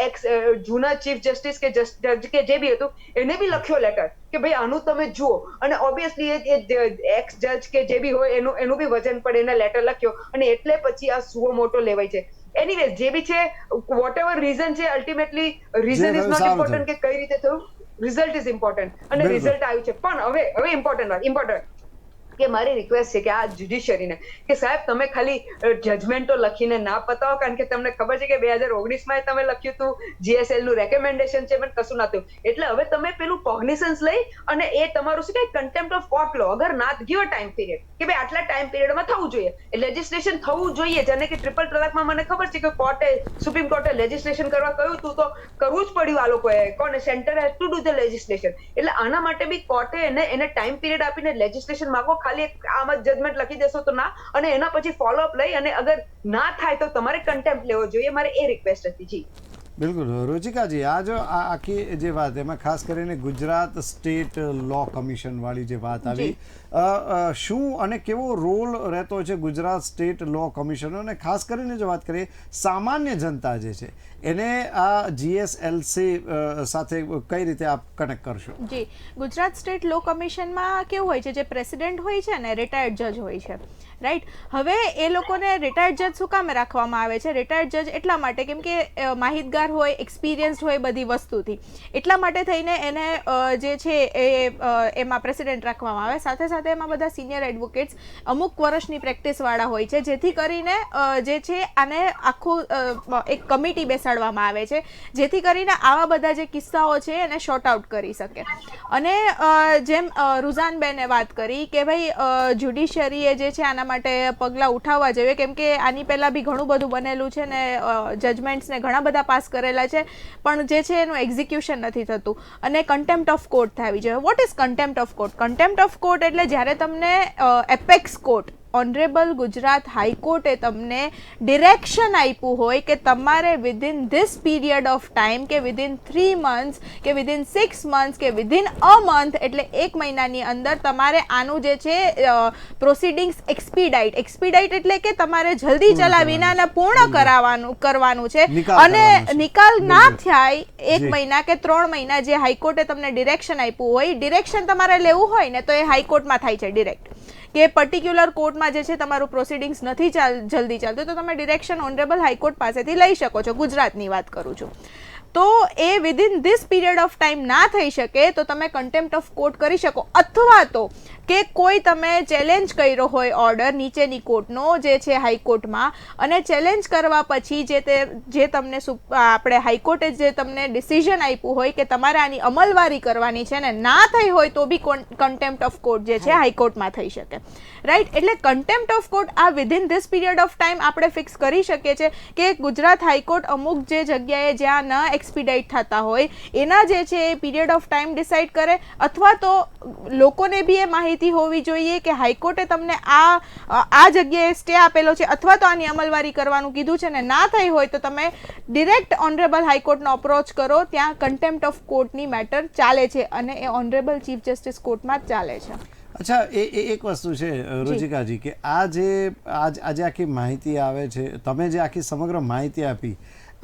જૂના ચીફ જસ્ટિસ કે જજ કે જે બી હતું એને બી લખ્યો લેટર કે ભાઈ આનું તમે જુઓ, અને ઓબ્વિયસલી એક્સ જજ કે જે બી હોય એનું બી વજન પડે, એને લેટર લખ્યો, અને એટલે પછી આ સુઓ મોટો લેવાય છે. એનીવેઝ જે બી છે, વોટ એવર રીઝન છે, ultimately reason is not important કે કઈ રીતે થયું, રિઝલ્ટ ઇઝ ઇમ્પોર્ટન્ટ, અને રિઝલ્ટ આવ્યું છે. પણ હવે ઇમ્પોર્ટન્ટ કે મારી રિક્વેસ્ટ છે કે આ જ્યુડિશિયરીને કે સાહેબ તમે ખાલી જજમેન્ટો લખીને ના પતાવો, કારણ કે તમને ખબર છે કે 2019માં તમે લખ્યું હતું જીએસએલ નું રેકમેન્ડેશન છે પણ કશું ના થયું. એટલે હવે તમે પેલું કોગ્નિસન્સ લઈ અને એ તમારું શું કે કન્ટેમ્પ્ટ ઓફ કોર્ટ લો, અગર ના ગયો ટાઈમ પીરિયડ કે ભાઈ આટલા ટાઈમ પીરિયડમાં થવું જોઈએ, લેજિસ્લેશન થવું જોઈએ. જેને કે ટ્રિપલ તલાકમાં મને ખબર છે કે સુપ્રીમ કોર્ટે લેજિસ્લેશન કરવા કહ્યું હતું તો કરવું જ પડ્યું આ લોકોએ, કોને, centre has to do the legislation. એટલે આના માટે બી કોર્ટે એને ટાઈમ પીરિયડ આપીને લેજિસ્લેશન માંગો. ખાલી આમ જ જજમેન્ટ લખી દેશો તો ના, અને એના પછી ફોલોઅપ લઈ અને અગર ના થાય તો તમારે કન્ટેમ્પ્ટ લેવો જોઈએ. મારે એ રિક્વેસ્ટ હતી. જી બિલકુલ રુચિકાજી, આ જો આ આખી જે વાત, એમાં ખાસ કરીને ગુજરાત સ્ટેટ લો કમિશન વાળી જે વાત આવી, શું અને કેવો રોલ રહેતો છે ગુજરાત સ્ટેટ લો કમિશનનો, અને ખાસ કરીને જો વાત કરીએ સામાન્ય જનતા જે છે એને આ GSLC સાથે કઈ રીતે આપ કનેક્ટ કરશો? જી, ગુજરાત સ્ટેટ લો કમિશનમાં કેવું હોય છે, જે પ્રેસિડેન્ટ હોય છે ને રિટાયર્ડ જજ હોય છે, રાઈટ. હવે એ લોકોને રિટાયર્ડ જજ શું કામ રાખવામાં આવે છે? રિટાયર્ડ જજ એટલા માટે કેમ કે માહિતગાર હોય, એક્સપિરિયન્સ્ડ હોય બધી વસ્તુથી, એટલા માટે થઈને એને જે છે એમાં પ્રેસિડેન્ટ રાખવામાં આવે. સાથે સાથે એમાં બધા સિનિયર એડવોકેટ્સ અમુક વર્ષની પ્રેક્ટિસવાળા હોય છે, જેથી કરીને જે છે આને આખું એક કમિટી બેસાડવામાં આવે છે, જેથી કરીને આવા બધા જે કિસ્સાઓ છે એને શોર્ટ આઉટ કરી શકે. અને જેમ રૂઝાનબેને વાત કરી કે ભાઈ જ્યુડિશરીએ જે છે આના માટે પગલાં ઉઠાવવા જોઈએ, કેમ કે આની પહેલાં બી ઘણું બધું બનેલું છે ને જજમેન્ટ્સને ઘણા બધા પાસ કરેલા છે, પણ જે છે એનું એક્ઝિક્યુશન નથી થતું અને કન્ટેમ્પ્ટ ઓફ કોર્ટ થવી જોઈએ. What is contempt of court? Contempt of court એટલે જ્યારે તમને એપેક્સ કોર્ટ, ઓનરેબલ ગુજરાત હાઈકોર્ટે તમને ડિરેક્શન આપ્યું હોય કે તમારે within this period of time, કે વિધિન 3 months, કે વિધિન 6 months, કે વિધિન અ મંથ, એટલે 1 મહિનાની અંદર તમારે આનું જે છે પ્રોસિડિંગ્સ એક્સપીડાઇટ એટલે કે તમારે જલ્દી ચલાવીને આને પૂર્ણ કરવાનું છે. અને નિકાલ ના થાય 1 મહિના કે 3 મહિના, જે હાઈકોર્ટે તમને ડિરેક્શન આપ્યું હોય, ડિરેક્શન તમારે લેવું હોય ને તો એ હાઈકોર્ટમાં થાય છે ડિરેક્ટ, કે પર્ટિક્યુલર કોર્ટમાં જે છે તમારું પ્રોસિડિંગ્સ નથી જલ્દી ચાલતું, તો તમે ડિરેક્શન ઓનરેબલ હાઈકોર્ટ પાસેથી લઈ શકો છો. ગુજરાતની વાત કરું છું. તો એ within this period of time ના થઈ શકે તો તમે કન્ટેમ્પ્ટ ઓફ કોર્ટ કરી શકો, અથવા તો કે કોઈ તમે ચેલેન્જ કર્યો હોય ઓર્ડર નીચેની કોર્ટનો જે છે હાઈકોર્ટમાં, અને ચેલેન્જ કરવા પછી જે તમને આપણે હાઈકોર્ટે જે તમને ડિસિઝન આપ્યું હોય કે તમારે આની અમલવારી કરવાની છે ને ના થઈ હોય તો બી કન્ટેમ્પ્ટ ઓફ કોર્ટ જે છે હાઈકોર્ટમાં થઈ શકે, રાઈટ. એટલે કન્ટેમ્પ્ટ ઓફ કોર્ટ આ within this period of time આપણે ફિક્સ કરી શકીએ છીએ કે ગુજરાત હાઈકોર્ટ અમુક જે જગ્યાએ જ્યાં ન એક્સપીડાઇટ થતા હોય એના જે છે એ પીરિયડ ઓફ ટાઈમ ડિસાઇડ કરે, અથવા તો લોકોને બી એ માહિતી હોવી જોઈએ કે હાઈકોર્ટે તમને આ જગ્યાએ સ્ટે આપેલો છે અથવા તો આની અમલવારી કરવાનું કીધું છે ને ના થઈ હોય તો તમે ડિરેક્ટ ઓનરેબલ હાઈકોર્ટનો અપ્રોચ કરો. ત્યાં કન્ટેમ્પ્ટ ઓફ કોર્ટની મેટર ચાલે છે અને એ ઓનરેબલ ચીફ જસ્ટિસ કોર્ટમાં જ ચાલે છે. અચ્છા, એ એક વસ્તુ છે રુચિકાજી કે આજે આખી માહિતી આવે છે, તમે જે આખી સમગ્ર માહિતી આપી,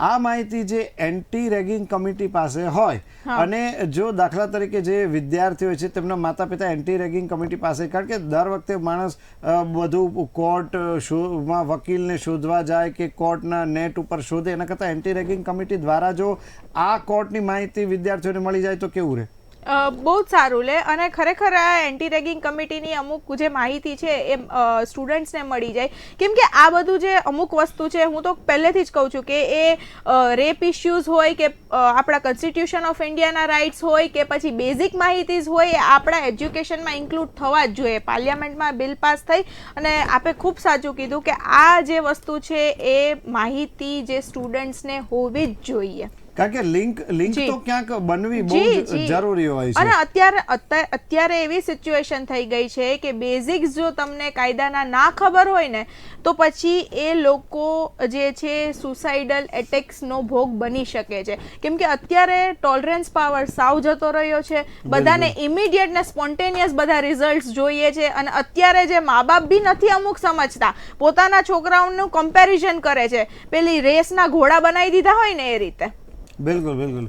આ માહિતી જે એન્ટી રેગિંગ કમિટી પાસે હોય, અને જો દાખલા તરીકે જે વિદ્યાર્થીઓ છે તેમના માતા પિતા એન્ટી રેગિંગ કમિટી પાસે, કારણ કે દર વખતે માણસ બધું કોર્ટમાં વકીલને શોધવા જાય કે કોર્ટના નેટ ઉપર શોધે, એના કરતાં એન્ટી રેગિંગ કમિટી દ્વારા જો આ કોર્ટની માહિતી વિદ્યાર્થીઓને મળી જાય તો કેવું રહે? બહુ જ સારું લે. અને ખરેખર આ એન્ટી રેગિંગ કમિટીની અમુક જે માહિતી છે એ સ્ટુડન્ટ્સને મળી જાય, કેમ કે આ બધું જે અમુક વસ્તુ છે, હું તો પહેલેથી જ કહું છું કે એ રેપ ઇશ્યુઝ હોય કે આપણા કોન્સ્ટિટ્યુશન ઓફ ઇન્ડિયાના રાઇટ્સ હોય કે પછી બેઝિક માહિતીઝ હોય, એ આપણા એજ્યુકેશનમાં ઇન્ક્લુડ થવા જ જોઈએ. પાર્લિયામેન્ટમાં બિલ પાસ થઈ અને આપે ખૂબ સાચું કીધું કે આ જે વસ્તુ છે એ માહિતી જે સ્ટુડન્ટ્સને હોવી જ જોઈએ, કારણ કે લિંક તો ક્યાંક બનવી બહુ જરૂરી હોય છે. અને અત્યારે એવી સિચ્યુએશન થઈ ગઈ છે કે બેઝિક્સ જો તમને કાયદાના ના ખબર હોય ને તો પછી એ લોકો જે છે સુસાઇડલ એટેક્સનો ભોગ બની શકે છે, કેમ કે અત્યારે ટોલરન્સ પાવર સાવ જતો રહ્યો છે. બધાને ઇમિડિયેટ ને સ્પોન્ટેનિયસ બધા રિઝલ્ટ જોઈએ છે, અને અત્યારે જે મા બાપ બી નથી અમુક સમજતા, પોતાના છોકરાઓનું કમ્પેરિઝન કરે છે, પેલી રેસના ઘોડા બનાવી દીધા હોય ને એ રીતે. બિલકુલ.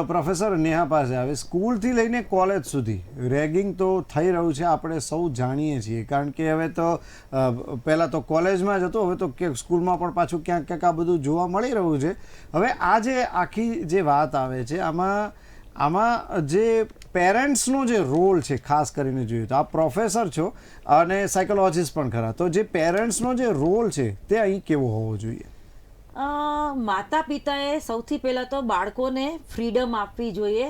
પ્રોફેસર નેહા પાસે આવે, સ્કૂલથી લઈને કોલેજ સુધી રેગિંગ તો થઈ રહ્યું છે, આપણે સૌ જાણીએ છીએ, કારણ કે હવે તો પહેલાં તો કોલેજમાં જ હતું, હવે તો કે સ્કૂલમાં પણ પાછું ક્યાંક ક્યાંક આ બધું જોવા મળી રહ્યું છે. હવે આ જે આખી જે વાત આવે છે આમાં જે પેરેન્ટ્સનો જે રોલ છે, ખાસ કરીને જોઈએ તો આપ પ્રોફેસર છો અને સાયકોલોજીસ્ટ પણ ખરા, તો જે પેરેન્ટ્સનો જે રોલ છે તે અહીં કેવો હોવો જોઈએ? માતા પિતાએ સૌથી પહેલાં તો બાળકોને ફ્રીડમ આપવી જોઈએ.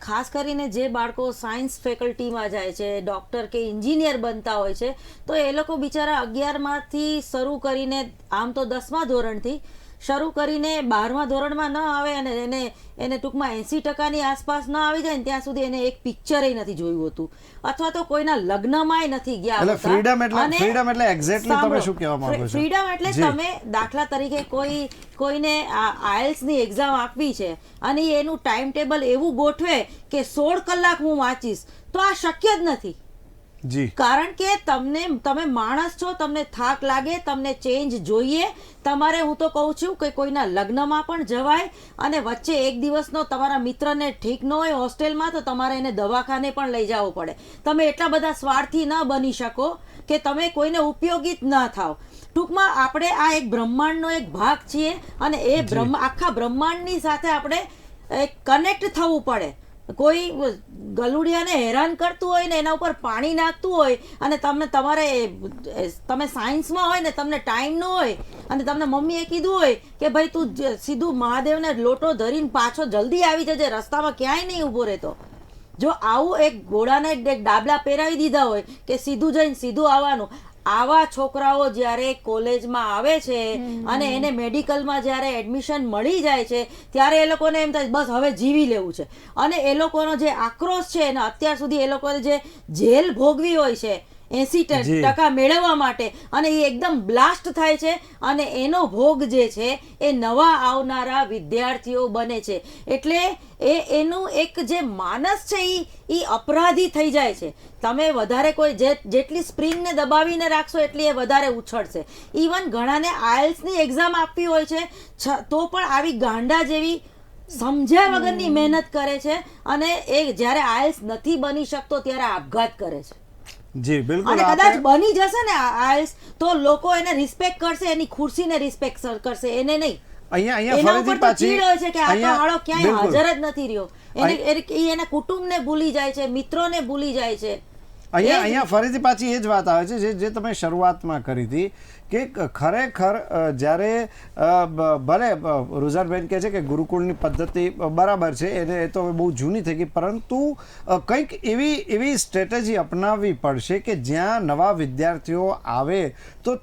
ખાસ કરીને જે બાળકો સાયન્સ ફેકલ્ટીમાં જાય છે, ડૉક્ટર કે એન્જિનિયર બનતા હોય છે, તો એ લોકો બિચારા 11માંથી શરૂ કરીને, આમ તો 10મા ધોરણથી શરૂ કરીને 12મા ધોરણમાં ન આવે અને એને ટૂંકમાં 80% આસપાસ ન આવી જાય ને ત્યાં સુધી એને એક પિક્ચરે નથી જોયું હતું, અથવા તો કોઈના લગ્નમાંય નથી ગયા. એટલે ફ્રીડમ એટલે એક્ઝેક્ટલી તમે શું કહેવા માંગો છો? ફ્રીડમ એટલે તમે દાખલા તરીકે કોઈને IELTS ની એક્ઝામ આપવી છે અને એનું ટાઈમ ટેબલ એવું ગોઠવે કે 16 કલાક હું વાંચીશ, તો આ શક્ય જ નથી. જી કારણ કે તમે માણસ છો, તમને થાક લાગે, તમને ચેન્જ જોઈએ, તમારે હું તો કહું છું કે કોઈના લગ્નમાં પણ જવાય, અને વચ્ચે એક દિવસનો તમારા મિત્રને ઠીક ન હોય હોસ્ટેલમાં તો તમારે એને દવાખાને પણ લઈ જવું પડે. તમે એટલા બધા સ્વાર્થી ન બની શકો કે તમે કોઈને ઉપયોગી જ ન થાવ. ટૂંકમાં આપણે આ એક બ્રહ્માંડનો એક ભાગ છીએ, અને એ આખા બ્રહ્માંડની સાથે આપણે કનેક્ટ થવું પડે. કોઈ ગલુડિયાને હેરાન કરતું હોય ને એના ઉપર પાણી નાખતું હોય, અને તમે સાયન્સમાં હોય ને તમને ટાઈમ ન હોય, અને તમને મમ્મીએ કીધું હોય કે ભાઈ તું સીધું મહાદેવને લોટો ધરીને પાછો જલ્દી આવી જજે, રસ્તામાં ક્યાંય નહીં ઊભો રહેતો. જો આવું એક ઘોડાને એક ડાબલા પહેરાવી દીધા હોય કે સીધું જઈને સીધું આવવાનું, આવા છોકરાઓ જ્યારે કોલેજમાં આવે છે અને એને મેડિકલમાં જ્યારે એડમિશન મળી જાય છે ત્યારે એ લોકોને એમ થાય બસ હવે જીવી લેવું છે. અને એ લોકોનો જે આક્રોશ છે અને અત્યાર સુધી એ લોકોને જે જેલ ભોગવી હોય છે 80% મેળવવા માટે, અને એ એકદમ બ્લાસ્ટ થાય છે, અને એનો ભોગ જે છે એ નવા આવનારા વિદ્યાર્થીઓ બને છે. એટલે એનું એક જે માનસ છે એ અપરાધી થઈ જાય છે. તમે વધારે કોઈ જેટલી સ્પ્રિંગને દબાવીને રાખશો એટલી એ વધારે ઉછળશે. ઇવન ઘણાને આયલ્સની એક્ઝામ આપવી હોય છે તો પણ આવી ગાંડા જેવી સમજ્યા વગરની મહેનત કરે છે, અને એ જ્યારે આયલ્સ નથી બની શકતો ત્યારે આપઘાત કરે છે. જી બિલકુલ. અને કદાચ બની જશે ને આયલ્સ તો લોકો એને રિસ્પેક્ટ કરશે, એની ખુરશીને રિસ્પેક્ટ કરશે, એને નહીં. અહીંયા ફરીથી પાછી ચીડ હોય છે કે આ તો હાળો ક્યાંય હાજર જ નથી રહ્યો, એના કુટુંબને ભૂલી જાય છે, મિત્રોને ભૂલી જાય છે. અહીંયા ફરીથી પાછી એ જ વાત આવે છે જે તમે શરૂઆતમાં કરી હતી કે ખરેખર જ્યારે ભલે રુઝાનબેન કહે છે કે ગુરુકુળની પદ્ધતિ બરાબર છે, એ તો હવે બહુ જૂની થઈ ગઈ, પરંતુ કંઈક એવી સ્ટ્રેટેજી અપનાવવી પડશે કે જ્યાં નવા વિદ્યાર્થીઓ આવે તો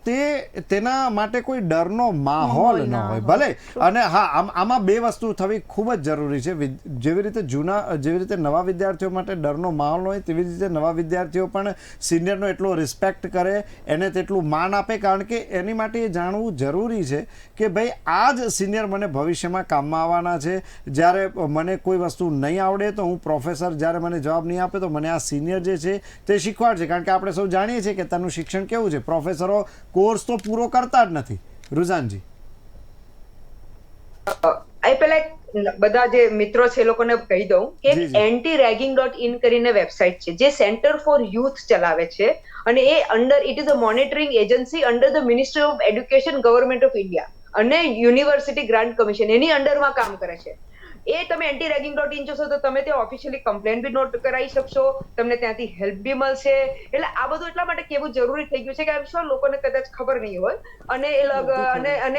તેના માટે કોઈ ડરનો માહોલ ન હોય. ભલે અને હા, આમાં બે વસ્તુ થવી ખૂબ જ જરૂરી છે. જેવી રીતે નવા વિદ્યાર્થીઓ માટે ડરનો માહોલ હોય, તેવી રીતે નવા વિદ્યાર્થીઓ પણ સિનિયરનો એટલો રિસ્પેક્ટ કરે, એને તેટલું માન આપે. કારણ કે એની માટે એ જાણવું જરૂરી છે કે ભાઈ આ જ સિનિયર મને ભવિષ્યમાં કામમાં આવવાના છે. જ્યારે મને કોઈ વસ્તુ નહીં આવડે તો હું પ્રોફેસર જ્યારે મને જવાબ નહીં આપે તો મને આ સિનિયર જે છે તે શીખવાડશે. કારણ કે આપણે સૌ જાણીએ છીએ કે તેનું શિક્ષણ કેવું છે, પ્રોફેસરો કોર્સ તો પૂરો કરતા જ નથી. રુઝાનજી, પેલા બધા જે મિત્રો છે એ લોકોને કહી દઉં કે anti-ragging.in કરીને વેબસાઇટ છે જે સેન્ટર ફોર યુથ ચલાવે છે, અને એ it is a monitoring agency under the ministry of education government of India અને યુનિવર્સિટી ગ્રાન્ટ કમિશન એની અંડરમાં કામ કરે છે. એ તમે anti-ragging.in જોશો તો તમે ત્યાં ઓફિશિયલી કમ્પ્લેન બી નોટ કરાવી શકશો, તમને ત્યાંથી હેલ્પ બી મળશે. એટલે આ બધું એટલા માટે કેવું જરૂરી થઈ ગયું છે કે આમ શું લોકોને કદાચ ખબર નહીં હોય, અને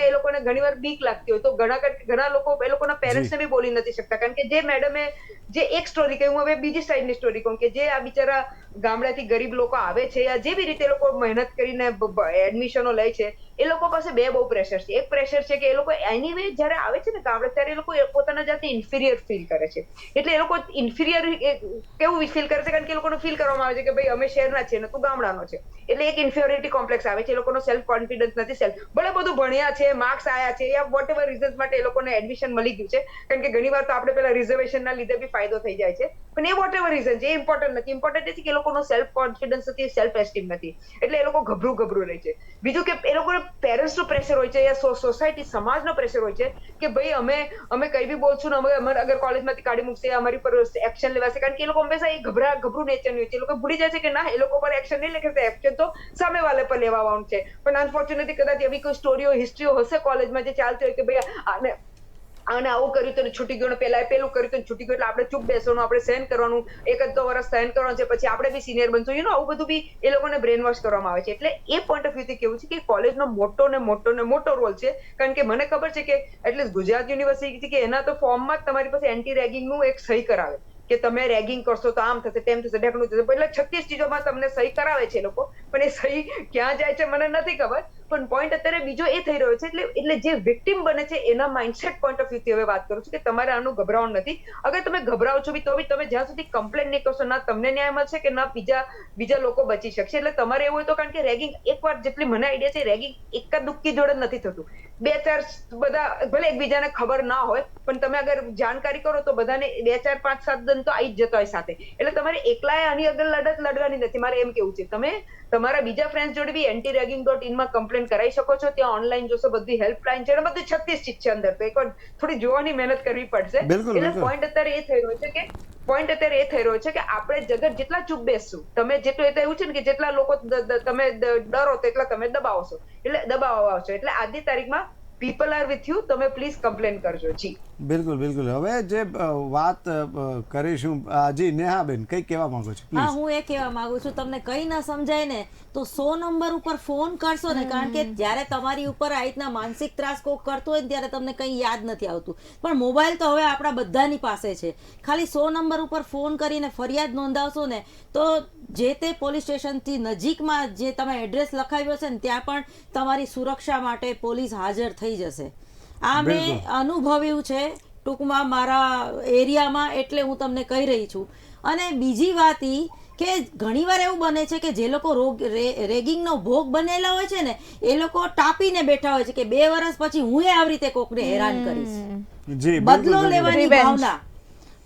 એ લોકોને ઘણીવાર બીક લાગતી હોય તો ઘણા લોકો એ લોકોના પેરેન્ટ્સને બી બોલી નથી શકતા. કારણ કે જે મેડમે જે એક સ્ટોરી કહી, હું હવે બીજી સાઈડની સ્ટોરી કહું કે જે આ બિચારા ગામડાથી ગરીબ લોકો આવે છે, યા જેવી રીતે એ લોકો મહેનત કરીને એડમિશનો લે છે, એ લોકો પાસે બહુ પ્રેશર છે. એક પ્રેશર છે કે એ લોકો એનીવે જ્યારે આવે છે ને ગામડે ત્યારે એ લોકો પોતાના જાતે ઇન્ફિરિયર ફીલ કરે છે. એટલે એ લોકો ઇન્ફિરિયર કેવું ફીલ કરે છે? કારણ કે એ લોકોને ફીલ કરવામાં આવે છે કે ભાઈ અમે શહેરના છીએ ને તું ગામડાનો છે, એટલે એક ઇન્ફિરિયોરિટી કોમ્પ્લેક્સ આવે છે. એ લોકોનો સેલ્ફ કોન્ફિડન્સ નથી, ભલે બધું ભણ્યા છે, માર્ક્સ આવ્યા છે, યા વોટ એવર રીઝન્સ માટે એ લોકોને એડમિશન મળી ગયું છે. કારણ કે ઘણી વાર તો આપણે પેલા રિઝર્વેશનના લીધે બી ફાયદો થઈ જાય છે, પણ એ વોટ એવર રીઝન છે, એ ઇમ્પોર્ટન્ટ નથી. ઇમ્પોર્ટન્ટ એ છે કે એ લોકોનો સેલ્ફ કોન્ફિડન્સ નથી, સેલ્ફ એસ્ટીમ નથી, એટલે એ લોકો ગભરું રહે છે. બીજું કે એ લોકોને પેરેન્ટ્સનું પ્રેશર હોય છે, યા સોસાયટી સમાજનો પ્રેશર હોય છે કે ભાઈ અમે કઈ બી બોલશું ને અમે અગર કોલેજમાંથી કાઢી મૂકશે, અમારી પર એક્શન લેવાશે. કારણ કે એ લોકો હંમેશા એ ગભરું નેચરની હોય છે. એ લોકો ભૂલી જાય છે કે ના, એ લોકો પર એક્શન નહીં લેશે, એક્શન તો સામે વાલે પર લેવા આવવાનું છે. પણ અનફોર્ચ્યુનેટલી કદાચ એવી કોઈ સ્ટોરીઓ હિસ્ટ્રીઓ હશે કોલેજમાં જે ચાલતી હોય કે ભાઈ આને આવું કર્યું તો છૂટી ગયો, પેલા પેલું કર્યું તો છૂટી ગયું, એટલે આપણે ચૂપ બેસવાનું, આપણે સહન કરવાનું, 1-2 વર્ષ સહન કરવાનું છે, પછી આપણે બી સિનિયર બનશું. આવું બધું બી એ લોકોને બ્રેન વોશ કરવામાં આવે છે. એટલે એ પોઈન્ટ ઓફ વ્યૂથી કેવું છે કે કોલેજનો મોટો રોલ છે. કારણ કે મને ખબર છે કે એટલીસ્ટ ગુજરાત યુનિવર્સિટી કે એના તો ફોર્મમાં જ તમારી પાસે એન્ટી રેગિંગનું એક સહી કરાવે કે તમે રેગિંગ કરશો તો આમ થશે, તેમ થશે, ઢેકણું થશે. એટલે 36 ચીજોમાં તમને સહી કરાવે છે લોકો, પણ એ સહી ક્યાં જાય છે મને નથી ખબર. પણ પોઈન્ટ અત્યારે બીજો એ થઈ રહ્યો છે, એટલે જે વિક્ટિમ બને છે એના માઇન્ડસેટ પોઈન્ટ ઓફ વ્યૂથી હવે વાત કરું છું કે તમારે આનું ગભરાવું નથી. અગર તમે ગભરાવો છો તો બી તમે જ્યાં સુધી કમ્પ્લેન નહીં કરશો, ના તમને ન્યાય મળશે કે ના બીજા લોકો બચી શકશે. એટલે તમારે એવું હોય તો, કારણ કે રેગિંગ એકવાર જેટલી મને આઈડિયા છે, રેગિંગ એકા દુક્કી જોડે નથી થતું. 2-4 બધા ભલે એકબીજાને ખબર ના હોય, પણ તમે અગર જાણકારી કરો તો બધાને 2-4-5-7 બર્ડન તો આવી જ જતો હોય સાથે. એટલે તમારે એકલાએ આની આગળ લડત લડવાની નથી. મારે એમ કેવું છે, તમે તમારા બીજા ફ્રેન્ડ જોડે બી antiRagging.in માં કમ્પ્લેન કરાવી શકો છો. ત્યાં ઓનલાઈન જોશો બધી હેલ્પલાઇન છે, અને બધું 36 ચીજ છે અંદર. તો એકવાર થોડી જોવાની મહેનત કરવી પડશે. બિલકુલ, એટલે બિલકુલ. પોઈન્ટ અત્યારે એ થઈ રહ્યો છે કે આપણે જગત જેટલા ચૂપ બેસશું, તમે જેટલું, એ તો એવું છે ને કે જેટલા લોકો તમે ડરો તેટલા તમે દબાવશો, એટલે દબાવવા આવશો. એટલે આજની તારીખમાં પીપલ આર વિથ યુ. તમે પ્લીઝ કમ્પ્લેન કરજો. જી બિલકુલ, બિલકુલ. હવે જે વાત કરીશું, જી નેહાબેન, કંઈ કહેવા માંગો છો હા, પ્લીઝ? હું એ કહેવા માંગુ છું, તમને કંઈ ન સમજાય ને તો 100 નંબર ઉપર ફોન કરશો ને, કારણ કે જ્યારે તમારી ઉપર આ રીતના માનસિક ત્રાસ કોક કરતો હોય ને ત્યારે તમને કંઈ યાદ નથી આવતું. પણ મોબાઈલ તો હવે આપણા બધાની પાસે છે. ખાલી 100 નંબર ઉપર ફોન કરીને ફરિયાદ નોંધાવશો ને તો જે તે પોલીસ સ્ટેશનથી નજીકમાં જે તમે એડ્રેસ લખાવ્યો છે ને ત્યાં પણ તમારી સુરક્ષા માટે પોલીસ હાજર થઈ જશે. આ મેં અનુભવ્યું છે ટૂંકમાં મારા એરિયામાં, એટલે હું તમને કહી રહી છું. અને બીજી વાત એ કે ઘણીવાર એવું બને છે કે જે લોકો રેગિંગનો ભોગ બનેલા હોય છે ને એ લોકો ટાપીને બેઠા હોય છે કે 2 વર્ષ પછી હું આવી રીતે કોકને હેરાન કરીશ, જી, બદલો લેવાની ભાવના.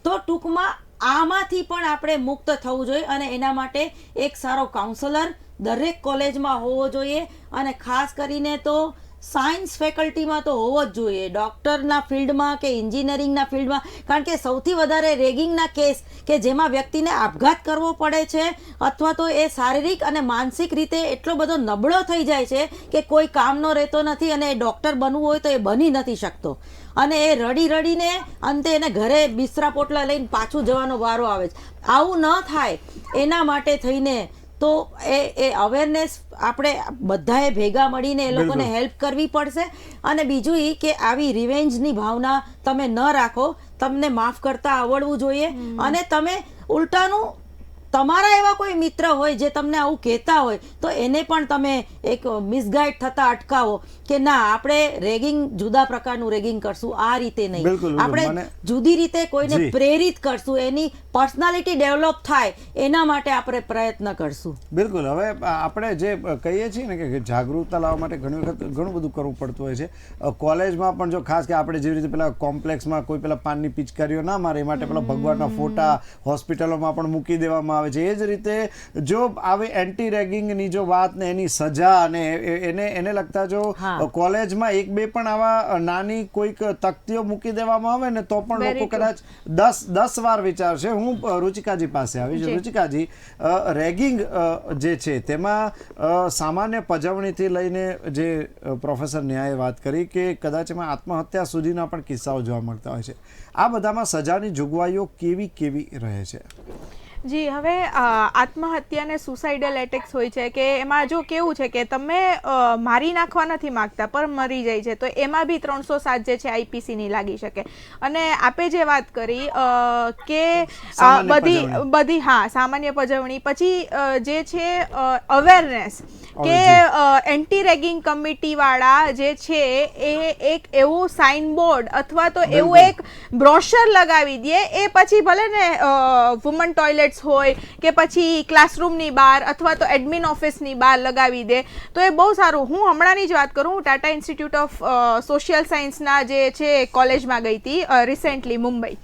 તો ટૂંકમાં આમાંથી પણ આપણે મુક્ત થવું જોઈએ, અને એના માટે એક સારો કાઉન્સલર દરેક કોલેજમાં હોવો જોઈએ, અને ખાસ કરીને તો સાયન્સ ફેકલ્ટીમાં તો હોવો જ જોઈએ, ડૉક્ટરના ફિલ્ડમાં કે એન્જિનિયરિંગના ફિલ્ડમાં. કારણ કે સૌથી વધારે રેગિંગના કેસ કે જેમાં વ્યક્તિને આપઘાત કરવો પડે છે, અથવા તો એ શારીરિક અને માનસિક રીતે એટલો બધો નબળો થઈ જાય છે કે કોઈ કામનો રહેતો નથી, અને એ ડૉક્ટર બનવું હોય તો એ બની નથી શકતો, અને એ રડી રડીને અંતે એને ઘરે બિસ્તરા પોટલા લઈને પાછું જવાનો વારો આવે છે. આવું ન થાય એના માટે થઈને તો એ અવેરનેસ આપણે બધાએ ભેગા મળીને એ લોકોને હેલ્પ કરવી પડશે. અને બીજું એ કે આવી રિવેન્જની ભાવના તમે ન રાખો, તમને માફ કરતા આવડવું જોઈએ. અને તમે ઉલટાનું તમારા એવા કોઈ મિત્ર હોય જે તમને આવું કહેતા હોય તો એને પણ તમે એક મિસગાઈડ થતા અટકાવો કે ના, આપણે રેગિંગ જુદા પ્રકારનું રેગિંગ કરશું, આ રીતે નહીં, આપણે જુદી રીતે કોઈને પ્રેરિત કરશું, એની પર્સનાલિટી ડેવલપ થાય એના માટે આપણે પ્રયત્ન કરશું. બિલકુલ. હવે આપણે જે કહીએ છીએ ને કે જાગૃતતા લાવવા માટે ઘણી વખત ઘણું બધું કરવું પડતું હોય છે. કોલેજમાં પણ જો ખાસ કે આપણે જેવી રીતે પેલા કોમ્પ્લેક્સમાં કોઈ પેલા પાનની પિચકારીઓ ના મારે એ માટે પેલા ભગવાનના ફોટા હોસ્પિટલોમાં પણ મૂકી દેવામાં આવે છે. એ જ રીતે જો આવી એન્ટી રેગિંગની જો વાત ને એની સજા અને એને લગતા જો કોલેજમાં 1-2 પણ આવા નાની કોઈક તકતીઓ મૂકી દેવામાં આવે ને તો પણ લોકો કદાચ 10 વાર વિચારશે. હું રુચિકાજી પાસે આવીશ. રુચિકાજી, રેગિંગ જે છે તેમાં સામાન્ય પજવણીથી લઈને જે પ્રોફેસર ન્યાયે વાત કરી કે કદાચ એમાં આત્મહત્યા સુધીના પણ કિસ્સાઓ જોવા મળતા હોય છે. આ બધામાં સજાની જોગવાઈઓ કેવી રહે છે? જી, હવે આત્મહત્યા અને સુસાઇડલ એટેક્સ હોય છે કે એમાં જો કેવું છે કે તમે મારી નાખવા નથી માગતા પણ મરી જાય છે, તો એમાં બી 307 જે છે આઈપીસીની લાગી શકે. અને આપે જે વાત કરી કે બધી હા સામાન્ય પજવણી, પછી જે છે અવેરનેસ કે એન્ટી રેગિંગ કમિટી વાળા જે છે એ એક એવું સાઇન બોર્ડ અથવા તો એવું એક બ્રોશર લગાવી દે, એ પછી ભલે ને વુમન ટોયલેટ હોય કે પછી ક્લાસરૂમની બહાર અથવા તો એડમિન ઓફિસની બહાર લગાવી દે તો એ બહુ સારું. હું હમણાંની જ વાત કરું, હું ટાટા ઇન્સ્ટિટ્યૂટ ઓફ સોશિયલ સાયન્સના જે છે કોલેજમાં ગઈ હતી રિસેન્ટલી મુંબઈ,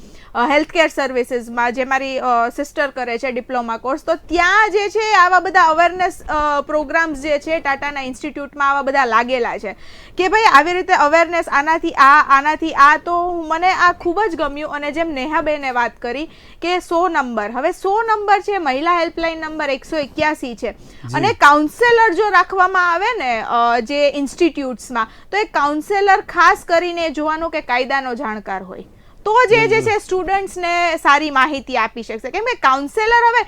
હેલ્થકેર સર્વિસીસમાં, જે મારી સિસ્ટર કરે છે ડિપ્લોમા કોર્સ. તો ત્યાં જે છે આવા બધા અવેરનેસ પ્રોગ્રામ્સ જે છે ટાટાના ઇન્સ્ટિટ્યૂટમાં આવા બધા લાગેલા છે કે ભાઈ આવી રીતે અવેરનેસ આનાથી આ. તો મને આ ખૂબ જ ગમ્યું. અને જેમ નેહાબેને વાત કરી કે 100 નંબર, હવે 100 નંબર છે, મહિલા હેલ્પલાઇન નંબર 181 છે, અને કાઉન્સેલર જો રાખવામાં આવે ને જે ઇન્સ્ટિટ્યૂટ્સમાં, તો એ કાઉન્સેલર ખાસ કરીને જોવાનું કે કાયદાનો જાણકાર હોય, તો જે છે સ્ટુડન્ટ્સને સારી માહિતી આપી શકશે. કેમ કે કાઉન્સેલર હવે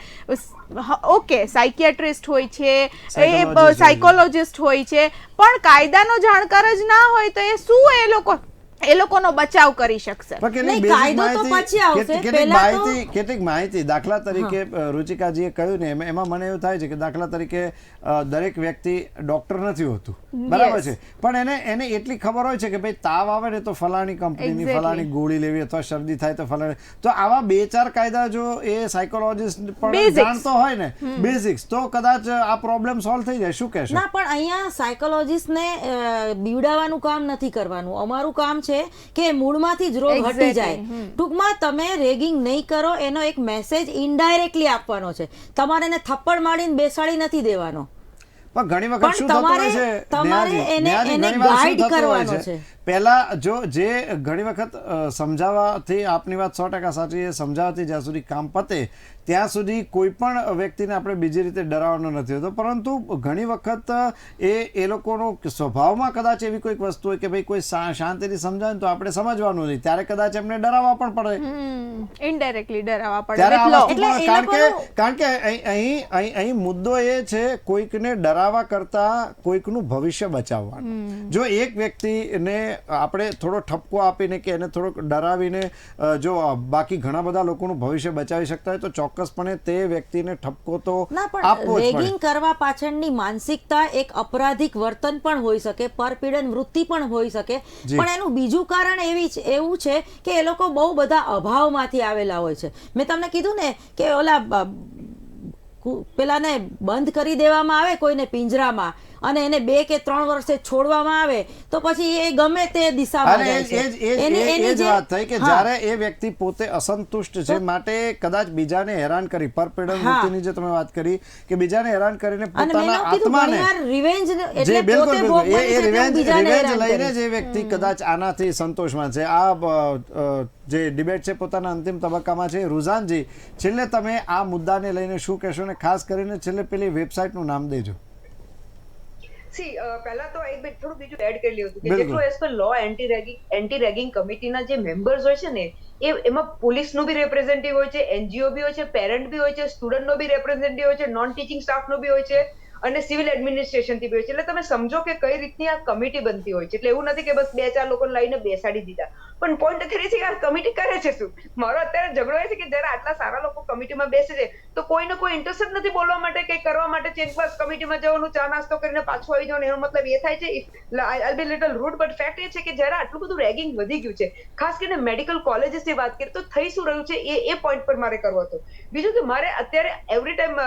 ઓકે સાયકિયાટ્રિસ્ટ હોય છે, એ સાયકોલોજિસ્ટ હોય છે, પણ કાયદાનો જાણકાર જ ના હોય તો એ શું એ લોકોનો બચાવ કરી શકશે? કેટલીક માહિતી દાખલા તરીકે રુચિકાજીએ કહ્યું ને એમાં મને એવું થાય છે કે દાખલા તરીકે દરેક વ્યક્તિ ડોક્ટર નથી હોતું, બરાબર છે, પણ એને એટલી ખબર હોય છે કે ભાઈ તાવ આવે ને તો ફલાણી કંપનીની ફલાણી ગોળી લેવી અથવા શરદી થાય તો ફલાણી. તો આવા 2-4 કાયદા જો એ સાયકોલોજીસ્ટ પણ જાણતો હોય ને, બેઝિક્સ, તો કદાચ આ પ્રોબ્લેમ સોલ્વ થઈ જાય. શું કહેશો? ના, પણ અહીંયા સાયકોલોજીસ્ટને બીવડાવવાનું કામ નથી કરવાનું. અમારું કામ છે કે મૂળમાંથી જ રોગ હટી Exactly. જાય. ટૂંકમાં તમે રેગિંગ નહીં કરો એનો એક મેસેજ ઇનડાયરેક્ટલી આપવાનો છે. તમારે એને થપ્પડ મારીને બેસાડી નથી દેવાનો. પણ ઘણી વખત શું થતું હોય છે તમારે નેહાજી, એને ઘણી વાર શું guide થતું હોય કરવાનો છે. પહેલા જો જે ઘણી વખત સમજાવવાથી આપની વાત 100% સાચી છે, સમજાવવાથી જ્યાં સુધી કામ પતે ત્યાં સુધી કોઈ પણ વ્યક્તિને આપણે બીજી રીતે ડરાવવાનો નથી હોતો, પરંતુ ઘણી વખત એ લોકોનો સ્વભાવમાં કદાચ એવી કોઈક વસ્તુ હોય કે ભાઈ કોઈ શાંતિથી સમજાવે ને તો આપણે સમજવાનું નહીં, ત્યારે કદાચ એમને ડરાવવા પણ પડે, ઇનડાયરેક્ટલી ડરાવવા પડે ત્યારે આ with law. વસ્તુ એટલે પણ- એ કારણ કે અહીં મુદ્દો એ છે કોઈકને ડરાવવા કરતા કોઈકનું ભવિષ્ય બચાવવાનું. જો એક વ્યક્તિને આપણે થોડો ઠપકો આપીને કે એને થોડોક ડરાવીને જો બાકી ઘણા બધા લોકોનું ભવિષ્ય બચાવી શકતા હોય તો ચોક્કસપણે તે વ્યક્તિને ઠપકો તો ના, આપવો પણ જ પડે. રેગિંગ કરવા પાછળની માનસિકતા એક અપરાધિક વર્તન પણ હોઈ શકે, પરપીડન વૃત્તિ પણ હોઈ શકે, જી. પણ એનું બીજું કારણ એવું છે કે એ લોકો બહુ બધા અભાવમાંથી આવેલા હોય છે. મેં તમને કીધું ને કે ઓલા પેલાને બંધ કરી દેવામાં આવે કોઈને પિંજરામાં અને એને 2 કે 3 વર્ષે છોડવામાં આવે તો પછી એ ગમે તે દિશામાં અને જાય છે. એ જ વાત થઈ કે જ્યારે એ વ્યક્તિ પોતે અસંતુષ્ટ છે માટે કદાચ બીજાને હેરાન કરી, પરપીડન વૃત્તિની જે તમે વાત કરી કે બીજાને હેરાન કરીને અને મેં પોતાના કીધું આત્માને ઘણીવાર revenge જે એટલે બિલકુલ પોતે બિલકુલ ભોગ બને એ છે એટલે હું બીજાને રિવેન્જ હેરાન લઈને કરીશ. જે વ્યક્તિ કદાચ આનાથી સંતોષમાં છે. આ જે ડિબેટ છે પોતાના અંતિમ તબક્કામાં છે. રુઝાનજી, છેલ્લે તમે આ મુદ્દાને લઈને શું કહેશો ને ખાસ કરીને છેલ્લે પેલી વેબસાઇટનું નામ દેજો. પહેલા તો એક બit થોડું બીજું એડ કરી લીધું કે બિલકુલ. જેટલો એઝ પર લો એન્ટી રેગિંગ કમિટીના જે મેમ્બર્સ હોય છે ને એમાં પોલીસનું બી રિપ્રેઝેન્ટેટિવ હોય છે, એનજીઓ બી હોય છે, પેરેન્ટ બી હોય છે, સ્ટુડન્ટનો બી રિપ્રેઝેન્ટેટિવ હોય છે, નોન ટીચિંગ સ્ટાફનો બી હોય છે અને સિવિલ એડમિનિસ્ટ્રેશન થી બી હોય છે. એટલે તમે સમજો કે કઈ રીતની આ કમિટી બનતી હોય છે. એટલે એવું નથી કે બસ 2-4 લોકોને લઈને બેસાડી દીધા, પણ પોઈન્ટ અત્યારે છે કે આ કમિટી કરે છે શું. મારો અત્યારે ઝઘડો એ છે કે જ્યારે આટલા સારા લોકો કમિટીમાં બેસે છે તો કોઈને કોઈ ઇન્ટરેસ્ટ જ નથી બોલવા માટે, કંઈ કરવા માટે. ચેન્જ બસ કમિટીમાં જવાનું, ચા નાસ્તો કરીને પાછું આવી જવાનું, એનો મતલબ એ થાય છે I be little rude, but fact એ છે કે જ્યારે આટલું બધું રેગિંગ વધી ગયું છે, ખાસ કરીને મેડિકલ કોલેજીસની વાત કરીએ તો થઈ શું રહ્યું છે એ પોઈન્ટ પર મારે કરવો હતો. બીજું કે મારે અત્યારે એવરી ટાઈમ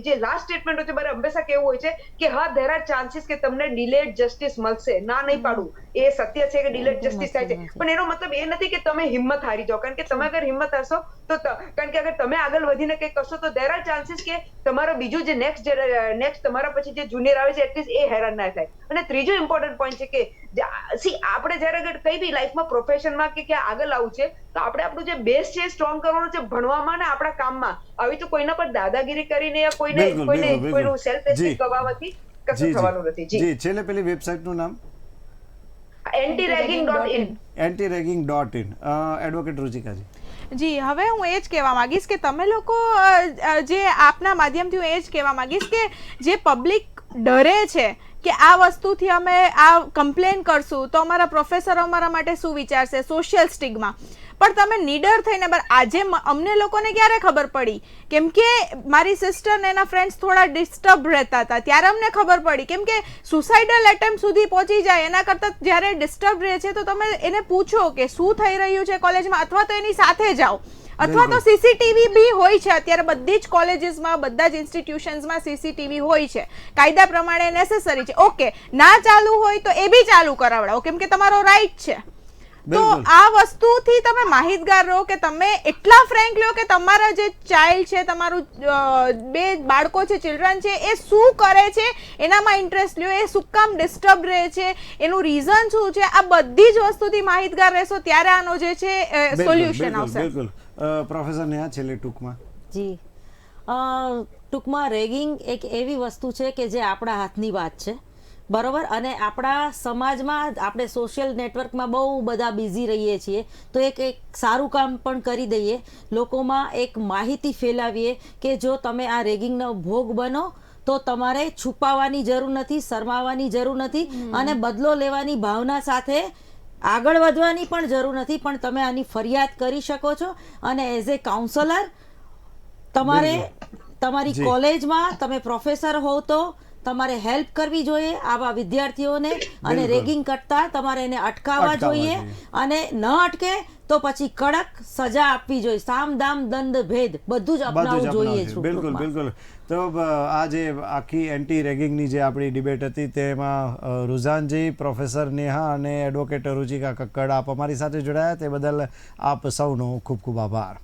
જે લાસ્ટ સ્ટેટમેન્ટ હોય છે મારે હંમેશા કેવું હોય છે કે હા ધેર આર ચાન્સીસ કે તમને ડિલેડ જસ્ટિસ મળશે, ના નહીં પાડું, એ સત્ય છે કે ડિલેડ જસ્ટિસ થાય છે, પણ એનો મતલબ એ નથી કે તમે હિંમત હારી જાઓ. કારણ કે તમે અગર હિંમત હારશો તો કારણ કે અગર તમે આગળ વધીને કંઈક કરશો તો ધેર આર ચાન્સીસ કે તમારો બીજું જે નેક્સ્ટ તમારા પછી જે જુનિયર આવે છે એટલીસ્ટ એ હેરાન ના થાય. અને ત્રીજો ઇમ્પોર્ટન્ટ પોઈન્ટ છે કે આપણે જ્યારે આગળ કઈ બી લાઈફમાં પ્રોફેશનમાં કે ક્યાં આગળ આવવું છે તો આપણે આપણું જે બેઝ છે સ્ટ્રોંગ કરવાનું છે ભણવામાં ને આપણા કામમાં. આવી તો કોઈના પર દાદાગીરી કરીને યા કોઈનું સેલ્ફ એસ્ટીમ ગવાવાથી કશું થવાનું નથી. જી, છેલ્લે પેલી વેબસાઇટનું નામ anti-ragging.in. anti-ragging.in. એડવોકેટ રુચિકાજી. જી, હવે હું એ જ કહેવા માંગીશ કે તમે લોકો જે આપના માધ્યમથી હું એ જ કહેવા માંગીશ કે જે પબ્લિક ડરે છે કે આ વસ્તુથી અમે આ કમ્પ્લેન કરશું તો અમારા પ્રોફેસર અમારા માટે શું વિચારશે, સોશિયલ સ્ટિગ્મા, પણ તમે નીડર થઈને આજે અમને લોકોને ક્યારે ખબર પડી, કેમ કે મારી સિસ્ટર ને એના ફ્રેન્ડ્સ થોડા ડિસ્ટર્બ રહેતા હતા ત્યારે અમને ખબર પડી, કેમ કે સુસાઇડલ એટેમ્પ સુધી પહોંચી જાય એના કરતાં જ્યારે ડિસ્ટર્બ રહે છે તો તમે એને પૂછો કે શું થઈ રહ્યું છે કોલેજમાં, અથવા તો એની સાથે જાઓ, અથવા તો સીસીટીવી બી હોય છે અત્યારે બધી જ કોલેજીસમાં, બધા જ ઇન્સ્ટિટ્યુશન્સમાં સીસીટીવી હોય છે, કાયદા પ્રમાણે નેસેસરી છે. ઓકે, ના ચાલુ હોય તો એ બી ચાલુ કરાવડાવો કેમ કે તમારો રાઈટ છે. તો આ વસ્તુથી તમે માહિતગાર રહો કે તમે એટલા ફ્રેન્ક લો કે તમારા જે ચાઇલ્ડ છે, તમારું 2 બાળકો છે, ચિલ્ડ્રન છે, એ શું કરે છે એનામાં ઇન્ટરેસ્ટ લ્યો, એ શું કામ ડિસ્ટર્બ રહે છે, એનું રીઝન શું છે, આ બધી જ વસ્તુથી માહિતગાર રહેશો ત્યારે આનો જે છે સોલ્યુશન આવશે. બિલકુલ. પ્રોફેસર નેહા, છેલ્લે ટૂંકમાં. જી, ટૂંકમાં રેગિંગ એક એવી વસ્તુ છે કે જે આપણા હાથની વાત છે, બરોબર, અને આપણા સમાજમાં આપણે સોશિયલ નેટવર્કમાં બહુ બધા બિઝી રહીએ છીએ તો એક સારું કામ પણ કરી દઈએ, લોકોમાં એક માહિતી ફેલાવીએ કે જો તમે આ રેગિંગનો ભોગ બનો તો તમારે છુપાવવાની જરૂર નથી, શરમાવાની જરૂર નથી અને બદલો લેવાની ભાવના સાથે આગળ વધવાની પણ જરૂર નથી, પણ તમે આની ફરિયાદ કરી શકો છો. અને એઝ એ કાઉન્સલર તમારે તમારી કોલેજમાં તમે પ્રોફેસર હોવ તો તમારે હેલ્પ કરવી જોઈએ આવા વિદ્યાર્થીઓને અને બિલકુલ. રેગિંગ કરતા તમારે એને અટકાવવા જોઈએ અને ન અટકે તો પછી કડક સજા આપવી જોઈએ. સામ દામ દંડ ભેદ બધું જ અપનાવવું જોઈએ. બિલકુલ બિલકુલ. તો આ જે આખી એન્ટી રેગિંગની જે આપણી ડિબેટ હતી તેમાં રુઝાનજી, પ્રોફેસર નેહા અને એડવોકેટ રુચિકા કક્કડ આપ અમારી સાથે જોડાયા તે બદલ આપ સૌનો ખૂબ ખૂબ આભાર.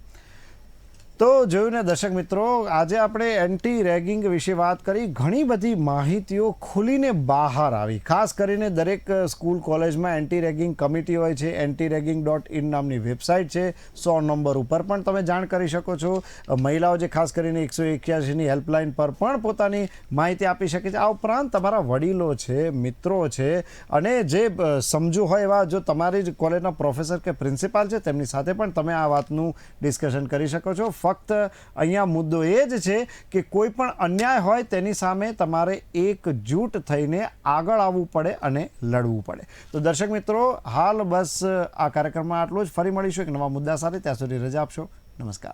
તો જોયું ને દર્શક મિત્રો, આજે આપણે એન્ટી રેગિંગ વિશે વાત કરી. ઘણી બધી માહિતીઓ ખુલીને બહાર આવી. ખાસ કરીને દરેક સ્કૂલ કોલેજમાં એન્ટી રેગિંગ કમિટી હોય છે. antiraging.in નામની વેબસાઇટ છે. 100 નંબર ઉપર પણ તમે જાણ કરી શકો છો. મહિલાઓ જે ખાસ કરીને 181ની હેલ્પલાઇન પર પણ પોતાની માહિતી આપી શકે છે. આ ઉપરાંત તમારા વડીલો છે, મિત્રો છે અને જે સમજુ હોય એવા જો તમારી જ કોલેજના પ્રોફેસર કે પ્રિન્સિપાલ છે તેમની સાથે પણ તમે આ વાતનું ડિસ્કશન કરી શકો છો. ફક્ત અહીંયા મુદ્દો એ જ છે કે કોઈ પણ અન્યાય હોય તેની સામે તમારે એકજૂટ થઈને આગળ આવવું પડે અને લડવું પડે. તો દર્શક મિત્રો, હાલ બસ આ કાર્યક્રમમાં આટલું જ. ફરી મળીશું એક નવા મુદ્દા સાથે. ત્યાં સુધી રજા આપશો. નમસ્કાર.